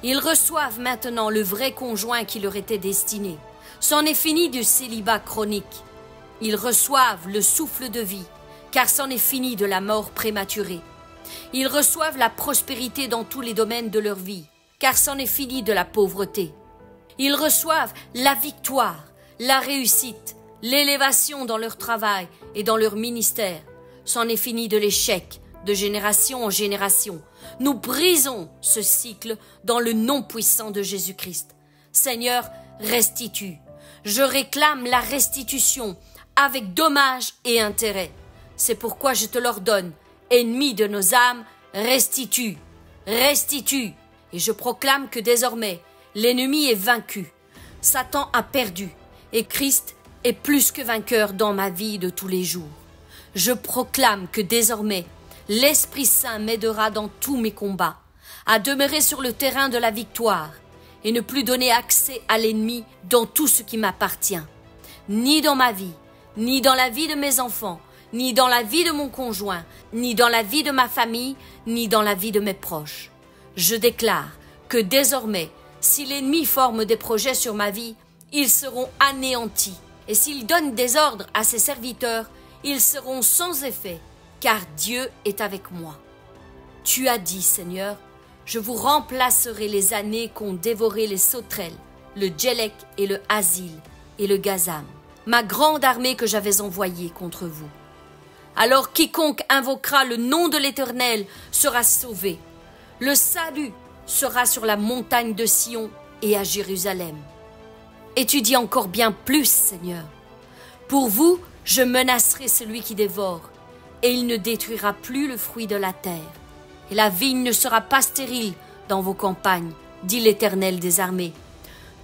Ils reçoivent maintenant le vrai conjoint qui leur était destiné. C'en est fini du célibat chronique. Ils reçoivent le souffle de vie, car c'en est fini de la mort prématurée. Ils reçoivent la prospérité dans tous les domaines de leur vie, car c'en est fini de la pauvreté. Ils reçoivent la victoire, la réussite, l'élévation dans leur travail et dans leur ministère. C'en est fini de l'échec, de génération en génération. Nous brisons ce cycle dans le nom puissant de Jésus-Christ. Seigneur, restitue. Je réclame la restitution avec dommages et intérêts. C'est pourquoi je te l'ordonne, ennemi de nos âmes, restitue, restitue. Et je proclame que désormais, l'ennemi est vaincu, Satan a perdu, et Christ est plus que vainqueur dans ma vie de tous les jours. Je proclame que désormais, l'Esprit Saint m'aidera dans tous mes combats, à demeurer sur le terrain de la victoire, et ne plus donner accès à l'ennemi dans tout ce qui m'appartient, ni dans ma vie, ni dans la vie de mes enfants, ni dans la vie de mon conjoint, ni dans la vie de ma famille, ni dans la vie de mes proches. Je déclare que désormais, si l'ennemi forme des projets sur ma vie, ils seront anéantis, et s'il donne des ordres à ses serviteurs, ils seront sans effet, car Dieu est avec moi. Tu as dit, Seigneur, je vous remplacerai les années qu'ont dévoré les sauterelles, le djellec et le hasil et le gazam, ma grande armée que j'avais envoyée contre vous. Alors quiconque invoquera le nom de l'Éternel sera sauvé. Le salut sera sur la montagne de Sion et à Jérusalem. Et tu dis encore bien plus, Seigneur. Pour vous, je menacerai celui qui dévore, et il ne détruira plus le fruit de la terre. Et la vigne ne sera pas stérile dans vos campagnes, dit l'Éternel des armées.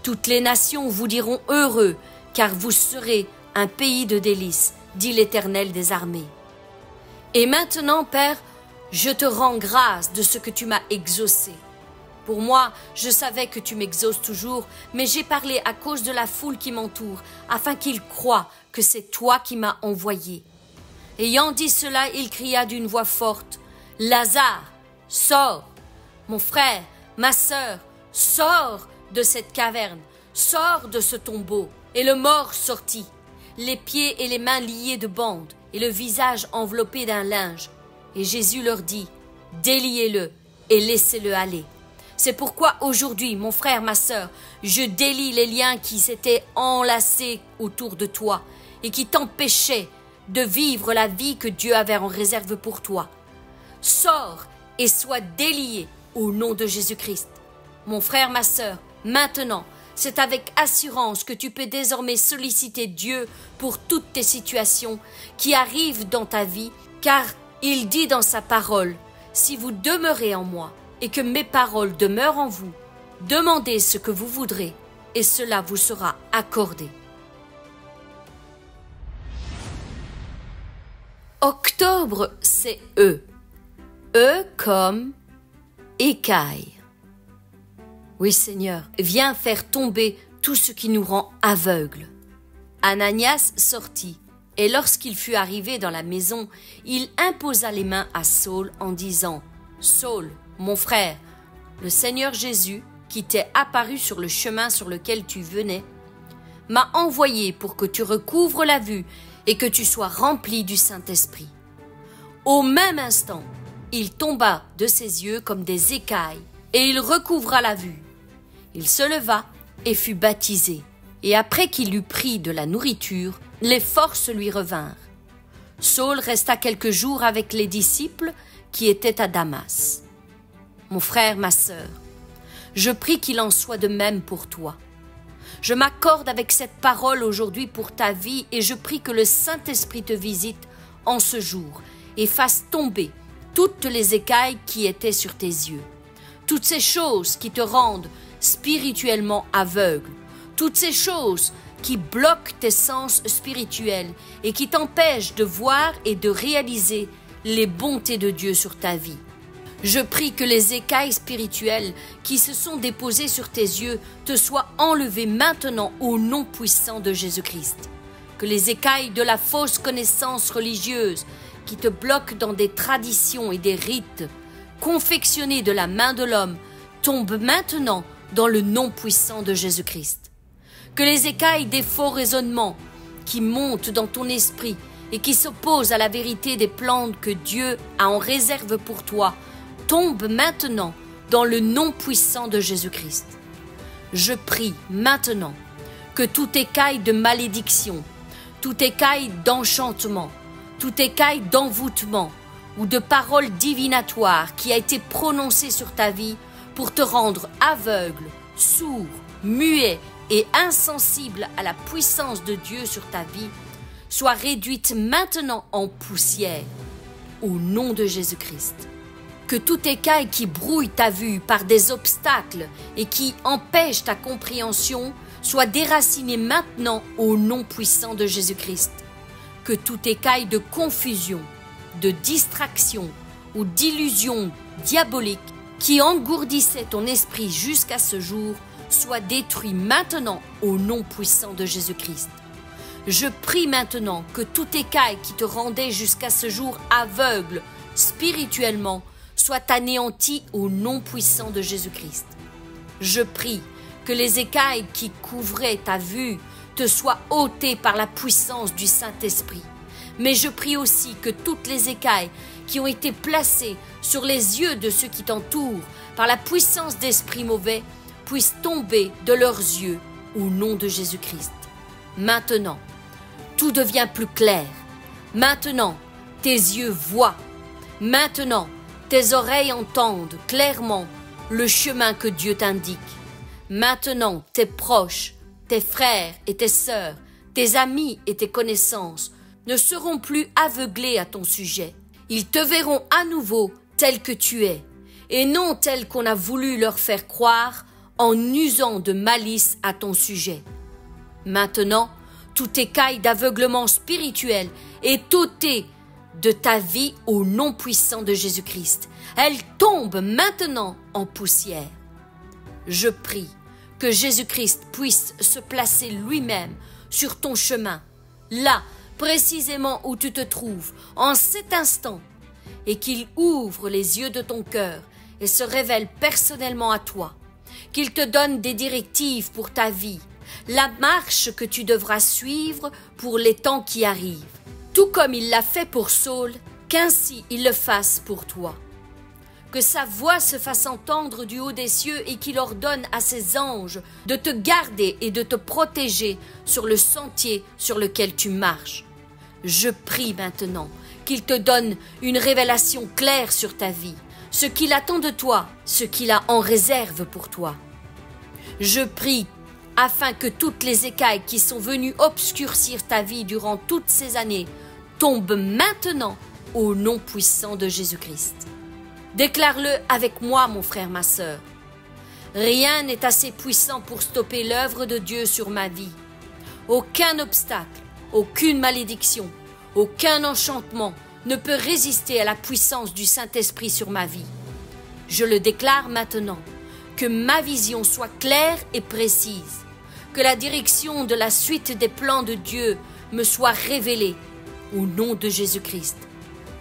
Toutes les nations vous diront heureux, car vous serez un pays de délices, dit l'Éternel des armées. Et maintenant, Père, je te rends grâce de ce que tu m'as exaucé. Pour moi, je savais que tu m'exauces toujours, mais j'ai parlé à cause de la foule qui m'entoure, afin qu'ils croient que c'est toi qui m'as envoyé. Ayant dit cela, il cria d'une voix forte, « Lazare, sors! Mon frère, ma sœur, sors de cette caverne, sors de ce tombeau. » Et le mort sortit, les pieds et les mains liés de bandes, et le visage enveloppé d'un linge. Et Jésus leur dit, « Déliez-le et laissez-le aller. » C'est pourquoi aujourd'hui, mon frère, ma sœur, je délie les liens qui s'étaient enlacés autour de toi et qui t'empêchaient de vivre la vie que Dieu avait en réserve pour toi. Sors et sois délié au nom de Jésus-Christ. Mon frère, ma sœur, maintenant, c'est avec assurance que tu peux désormais solliciter Dieu pour toutes tes situations qui arrivent dans ta vie, car il dit dans sa parole, « Si vous demeurez en moi et que mes paroles demeurent en vous, demandez ce que vous voudrez et cela vous sera accordé. » Octobre, c'est E. E comme écaille. Oui, Seigneur, viens faire tomber tout ce qui nous rend aveugles. Ananias sortit, et lorsqu'il fut arrivé dans la maison, il imposa les mains à Saul en disant, « Saul, mon frère, le Seigneur Jésus, qui t'est apparu sur le chemin sur lequel tu venais, m'a envoyé pour que tu recouvres la vue et que tu sois rempli du Saint-Esprit. » Au même instant, il tomba de ses yeux comme des écailles, et il recouvra la vue. Il se leva et fut baptisé, et après qu'il eut pris de la nourriture, les forces lui revinrent. Saul resta quelques jours avec les disciples qui étaient à Damas. Mon frère, ma sœur, je prie qu'il en soit de même pour toi. Je m'accorde avec cette parole aujourd'hui pour ta vie et je prie que le Saint-Esprit te visite en ce jour et fasse tomber toutes les écailles qui étaient sur tes yeux, toutes ces choses qui te rendent spirituellement aveugle, toutes ces choses qui bloquent tes sens spirituels et qui t'empêchent de voir et de réaliser les bontés de Dieu sur ta vie. Je prie que les écailles spirituelles qui se sont déposées sur tes yeux te soient enlevées maintenant au nom puissant de Jésus-Christ. Que les écailles de la fausse connaissance religieuse qui te bloquent dans des traditions et des rites confectionnés de la main de l'homme tombent maintenant dans le nom puissant de Jésus-Christ. Que les écailles des faux raisonnements qui montent dans ton esprit et qui s'opposent à la vérité des plans que Dieu a en réserve pour toi tombent maintenant dans le nom puissant de Jésus-Christ. Je prie maintenant que toute écaille de malédiction, toute écaille d'enchantement, toute écaille d'envoûtement ou de parole divinatoire qui a été prononcée sur ta vie pour te rendre aveugle, sourd, muet et insensible à la puissance de Dieu sur ta vie, soit réduite maintenant en poussière, au nom de Jésus-Christ. Que toute écaille qui brouille ta vue par des obstacles et qui empêche ta compréhension soit déracinée maintenant au nom puissant de Jésus-Christ. Que toute écaille de confusion, de distraction ou d'illusion diabolique qui engourdissait ton esprit jusqu'à ce jour soit détruit maintenant au nom puissant de Jésus-Christ. Je prie maintenant que toute écaille qui te rendait jusqu'à ce jour aveugle spirituellement soit anéantie au nom puissant de Jésus-Christ. Je prie que les écailles qui couvraient ta vue te soient ôtées par la puissance du Saint-Esprit. Mais je prie aussi que toutes les écailles qui ont été placées sur les yeux de ceux qui t'entourent par la puissance d'esprits mauvais puissent tomber de leurs yeux au nom de Jésus-Christ. Maintenant, tout devient plus clair. Maintenant, tes yeux voient. Maintenant, tes oreilles entendent clairement le chemin que Dieu t'indique. Maintenant, tes proches, tes frères et tes sœurs, tes amis et tes connaissances ne seront plus aveuglés à ton sujet. Ils te verront à nouveau tel que tu es, et non tel qu'on a voulu leur faire croire en usant de malice à ton sujet. Maintenant, toute écaille d'aveuglement spirituel est ôtée de ta vie au nom puissant de Jésus-Christ. Elle tombe maintenant en poussière. Je prie que Jésus-Christ puisse se placer lui-même sur ton chemin, là, précisément où tu te trouves, en cet instant, et qu'il ouvre les yeux de ton cœur et se révèle personnellement à toi, qu'il te donne des directives pour ta vie, la marche que tu devras suivre pour les temps qui arrivent, tout comme il l'a fait pour Saul, qu'ainsi il le fasse pour toi. Que sa voix se fasse entendre du haut des cieux et qu'il ordonne à ses anges de te garder et de te protéger sur le sentier sur lequel tu marches. Je prie maintenant qu'il te donne une révélation claire sur ta vie, ce qu'il attend de toi, ce qu'il a en réserve pour toi. Je prie afin que toutes les écailles qui sont venues obscurcir ta vie durant toutes ces années tombent maintenant au nom puissant de Jésus-Christ. Déclare-le avec moi, mon frère, ma sœur. Rien n'est assez puissant pour stopper l'œuvre de Dieu sur ma vie. Aucun obstacle, aucune malédiction, aucun enchantement ne peut résister à la puissance du Saint-Esprit sur ma vie. Je le déclare maintenant, que ma vision soit claire et précise, que la direction de la suite des plans de Dieu me soit révélée au nom de Jésus-Christ.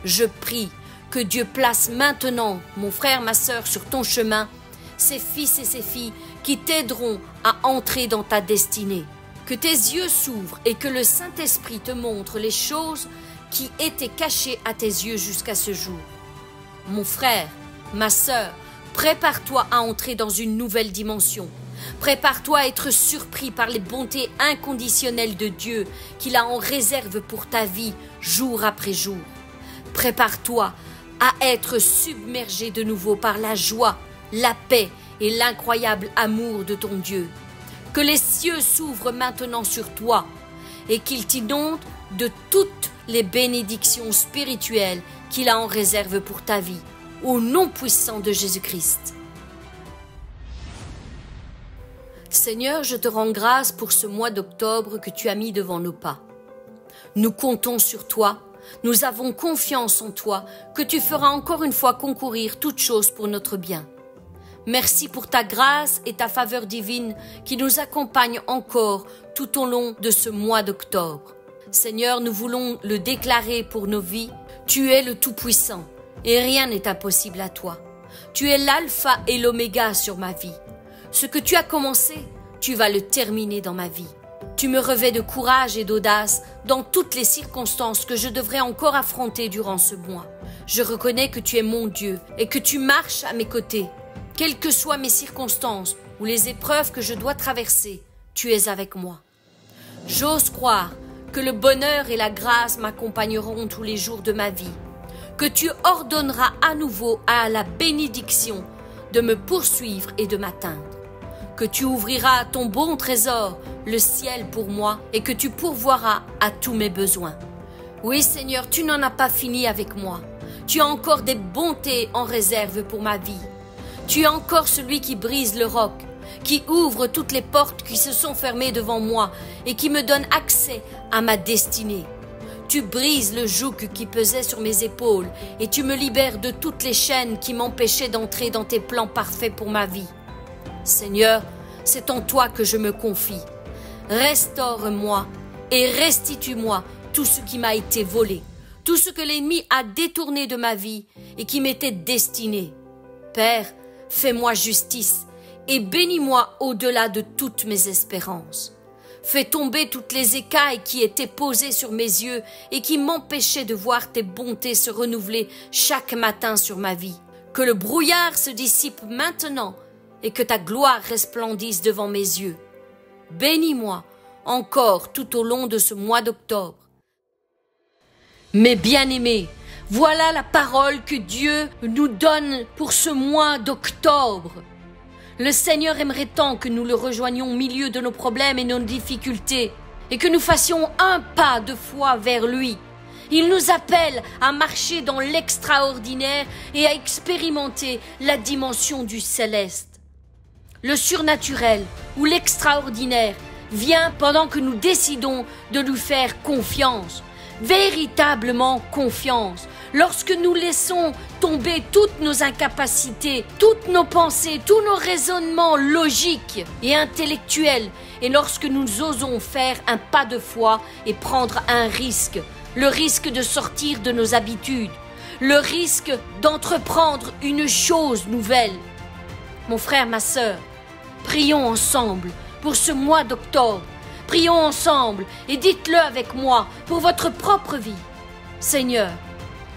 Je prie que Dieu place maintenant, mon frère, ma sœur, sur ton chemin, ses fils et ses filles qui t'aideront à entrer dans ta destinée. Que tes yeux s'ouvrent et que le Saint-Esprit te montre les choses qui étaient cachées à tes yeux jusqu'à ce jour. Mon frère, ma sœur, prépare-toi à entrer dans une nouvelle dimension. Prépare-toi à être surpris par les bontés inconditionnelles de Dieu qu'il a en réserve pour ta vie jour après jour. Prépare-toi à être submergé de nouveau par la joie, la paix et l'incroyable amour de ton Dieu. Que les cieux s'ouvrent maintenant sur toi et qu'il t'inonde de toutes les bénédictions spirituelles qu'il a en réserve pour ta vie, au nom puissant de Jésus-Christ. Seigneur, je te rends grâce pour ce mois d'octobre que tu as mis devant nos pas. Nous comptons sur toi. Nous avons confiance en toi, que tu feras encore une fois concourir toutes choses pour notre bien. Merci pour ta grâce et ta faveur divine qui nous accompagnent encore tout au long de ce mois d'octobre. Seigneur, nous voulons le déclarer pour nos vies. Tu es le Tout-Puissant et rien n'est impossible à toi. Tu es l'alpha et l'oméga sur ma vie. Ce que tu as commencé, tu vas le terminer dans ma vie. Tu me revêts de courage et d'audace dans toutes les circonstances que je devrais encore affronter durant ce mois. Je reconnais que tu es mon Dieu et que tu marches à mes côtés. Quelles que soient mes circonstances ou les épreuves que je dois traverser, tu es avec moi. J'ose croire que le bonheur et la grâce m'accompagneront tous les jours de ma vie, que tu ordonneras à nouveau à la bénédiction de me poursuivre et de m'atteindre, que tu ouvriras ton bon trésor, le ciel pour moi, et que tu pourvoiras à tous mes besoins. Oui, Seigneur, tu n'en as pas fini avec moi. Tu as encore des bontés en réserve pour ma vie. Tu es encore celui qui brise le roc, qui ouvre toutes les portes qui se sont fermées devant moi et qui me donne accès à ma destinée. Tu brises le joug qui pesait sur mes épaules et tu me libères de toutes les chaînes qui m'empêchaient d'entrer dans tes plans parfaits pour ma vie. Seigneur, c'est en toi que je me confie. Restaure-moi et restitue-moi tout ce qui m'a été volé, tout ce que l'ennemi a détourné de ma vie et qui m'était destiné. Père, fais-moi justice et bénis-moi au-delà de toutes mes espérances. Fais tomber toutes les écailles qui étaient posées sur mes yeux et qui m'empêchaient de voir tes bontés se renouveler chaque matin sur ma vie. Que le brouillard se dissipe maintenant et que ta gloire resplendisse devant mes yeux. Bénis-moi encore tout au long de ce mois d'octobre. Mes bien-aimés, voilà la parole que Dieu nous donne pour ce mois d'octobre. Le Seigneur aimerait tant que nous le rejoignions au milieu de nos problèmes et nos difficultés et que nous fassions un pas de foi vers lui. Il nous appelle à marcher dans l'extraordinaire et à expérimenter la dimension du céleste. Le surnaturel ou l'extraordinaire vient pendant que nous décidons de lui faire confiance, véritablement confiance. Lorsque nous laissons tomber toutes nos incapacités, toutes nos pensées, tous nos raisonnements logiques et intellectuels, et lorsque nous osons faire un pas de foi et prendre un risque, le risque de sortir de nos habitudes, le risque d'entreprendre une chose nouvelle. Mon frère, ma sœur, prions ensemble pour ce mois d'octobre. Prions ensemble et dites-le avec moi pour votre propre vie. Seigneur,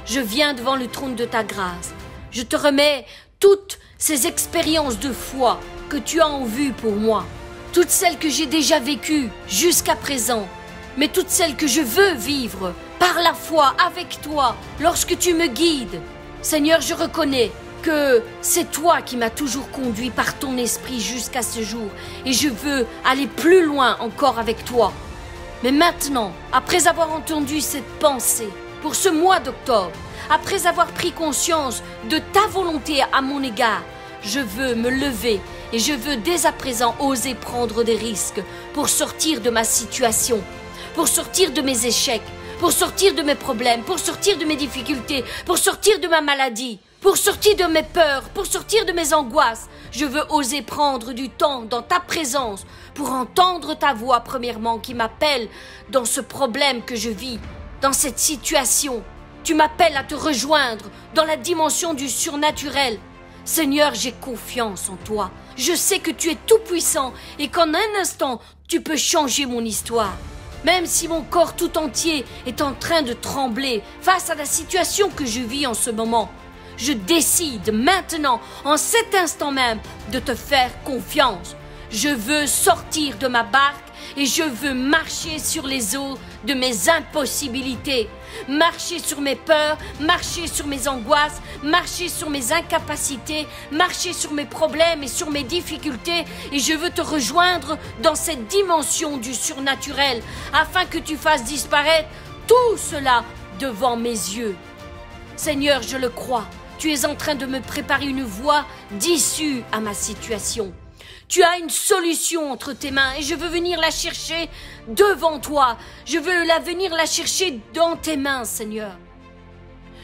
je viens devant le trône de ta grâce. Je te remets toutes ces expériences de foi que tu as en vue pour moi, toutes celles que j'ai déjà vécues jusqu'à présent, mais toutes celles que je veux vivre par la foi avec toi lorsque tu me guides. Seigneur, je reconnais que c'est toi qui m'as toujours conduit par ton esprit jusqu'à ce jour et je veux aller plus loin encore avec toi. Mais maintenant, après avoir entendu cette pensée, pour ce mois d'octobre, après avoir pris conscience de ta volonté à mon égard, je veux me lever et je veux dès à présent oser prendre des risques pour sortir de ma situation, pour sortir de mes échecs, pour sortir de mes problèmes, pour sortir de mes difficultés, pour sortir de ma maladie, pour sortir de mes peurs, pour sortir de mes angoisses. Je veux oser prendre du temps dans ta présence pour entendre ta voix premièrement qui m'appelle dans ce problème que je vis, dans cette situation. Tu m'appelles à te rejoindre dans la dimension du surnaturel. Seigneur, j'ai confiance en toi. Je sais que tu es tout-puissant et qu'en un instant, tu peux changer mon histoire. Même si mon corps tout entier est en train de trembler face à la situation que je vis en ce moment, je décide maintenant, en cet instant même, de te faire confiance. Je veux sortir de ma barque et je veux marcher sur les eaux de mes impossibilités, marcher sur mes peurs, marcher sur mes angoisses, marcher sur mes incapacités, marcher sur mes problèmes et sur mes difficultés, et je veux te rejoindre dans cette dimension du surnaturel afin que tu fasses disparaître tout cela devant mes yeux. Seigneur, je le crois, tu es en train de me préparer une voie d'issue à ma situation. Tu as une solution entre tes mains et je veux venir la chercher devant toi. Je veux venir la chercher dans tes mains, Seigneur.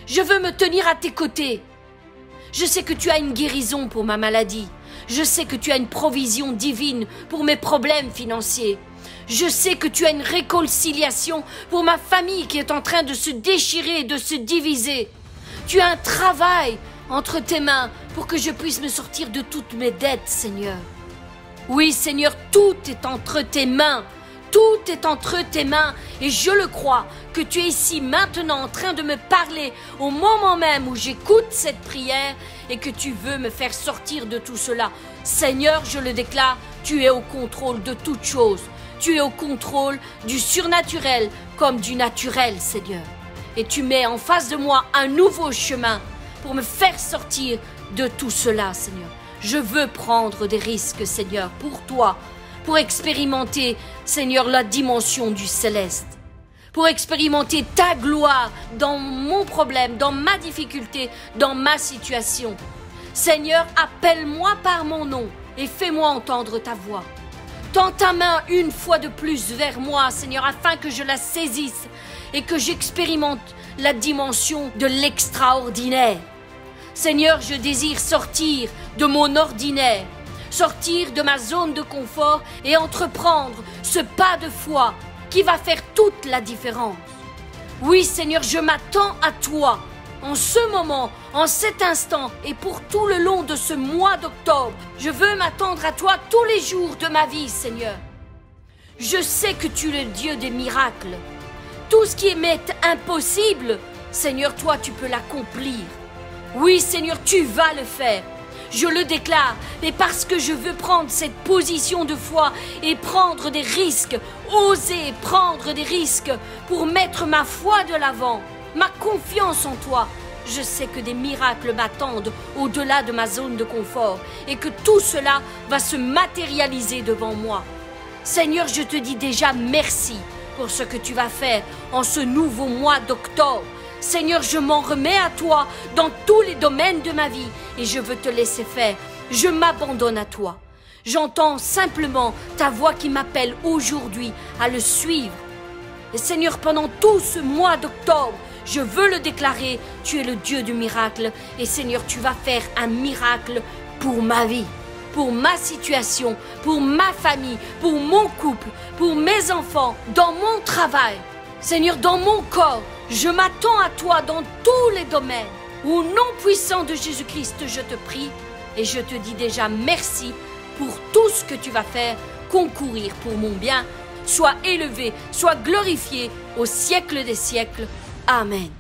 Je veux me tenir à tes côtés. Je sais que tu as une guérison pour ma maladie. Je sais que tu as une provision divine pour mes problèmes financiers. Je sais que tu as une réconciliation pour ma famille qui est en train de se déchirer et de se diviser. Tu as un travail entre tes mains pour que je puisse me sortir de toutes mes dettes, Seigneur. Oui, Seigneur, tout est entre tes mains. Tout est entre tes mains et je le crois que tu es ici maintenant en train de me parler au moment même où j'écoute cette prière et que tu veux me faire sortir de tout cela. Seigneur, je le déclare, tu es au contrôle de toutes choses. Tu es au contrôle du surnaturel comme du naturel, Seigneur. Et tu mets en face de moi un nouveau chemin pour me faire sortir de tout cela, Seigneur. Je veux prendre des risques, Seigneur, pour toi, pour expérimenter, Seigneur, la dimension du céleste, pour expérimenter ta gloire dans mon problème, dans ma difficulté, dans ma situation. Seigneur, appelle-moi par mon nom et fais-moi entendre ta voix. Tends ta main une fois de plus vers moi, Seigneur, afin que je la saisisse et que j'expérimente la dimension de l'extraordinaire. Seigneur, je désire sortir de mon ordinaire, sortir de ma zone de confort et entreprendre ce pas de foi qui va faire toute la différence. Oui, Seigneur, je m'attends à toi en ce moment, en cet instant et pour tout le long de ce mois d'octobre. Je veux m'attendre à toi tous les jours de ma vie, Seigneur. Je sais que tu es le Dieu des miracles. Tout ce qui m'est impossible, Seigneur, toi, tu peux l'accomplir. Oui, Seigneur, tu vas le faire. Je le déclare, mais parce que je veux prendre cette position de foi et prendre des risques, oser prendre des risques pour mettre ma foi de l'avant, ma confiance en toi. Je sais que des miracles m'attendent au-delà de ma zone de confort et que tout cela va se matérialiser devant moi. Seigneur, je te dis déjà merci pour ce que tu vas faire en ce nouveau mois d'octobre. Seigneur, je m'en remets à toi dans tous les domaines de ma vie et je veux te laisser faire. Je m'abandonne à toi. J'entends simplement ta voix qui m'appelle aujourd'hui à le suivre. Et Seigneur, pendant tout ce mois d'octobre, je veux le déclarer, tu es le Dieu du miracle. Et Seigneur, tu vas faire un miracle pour ma vie, pour ma situation, pour ma famille, pour mon couple, pour mes enfants, dans mon travail. Seigneur, dans mon corps, je m'attends à toi dans tous les domaines. Au nom puissant de Jésus-Christ, je te prie et je te dis déjà merci pour tout ce que tu vas faire, concourir pour mon bien. Sois élevé, sois glorifié au siècle des siècles. Amen.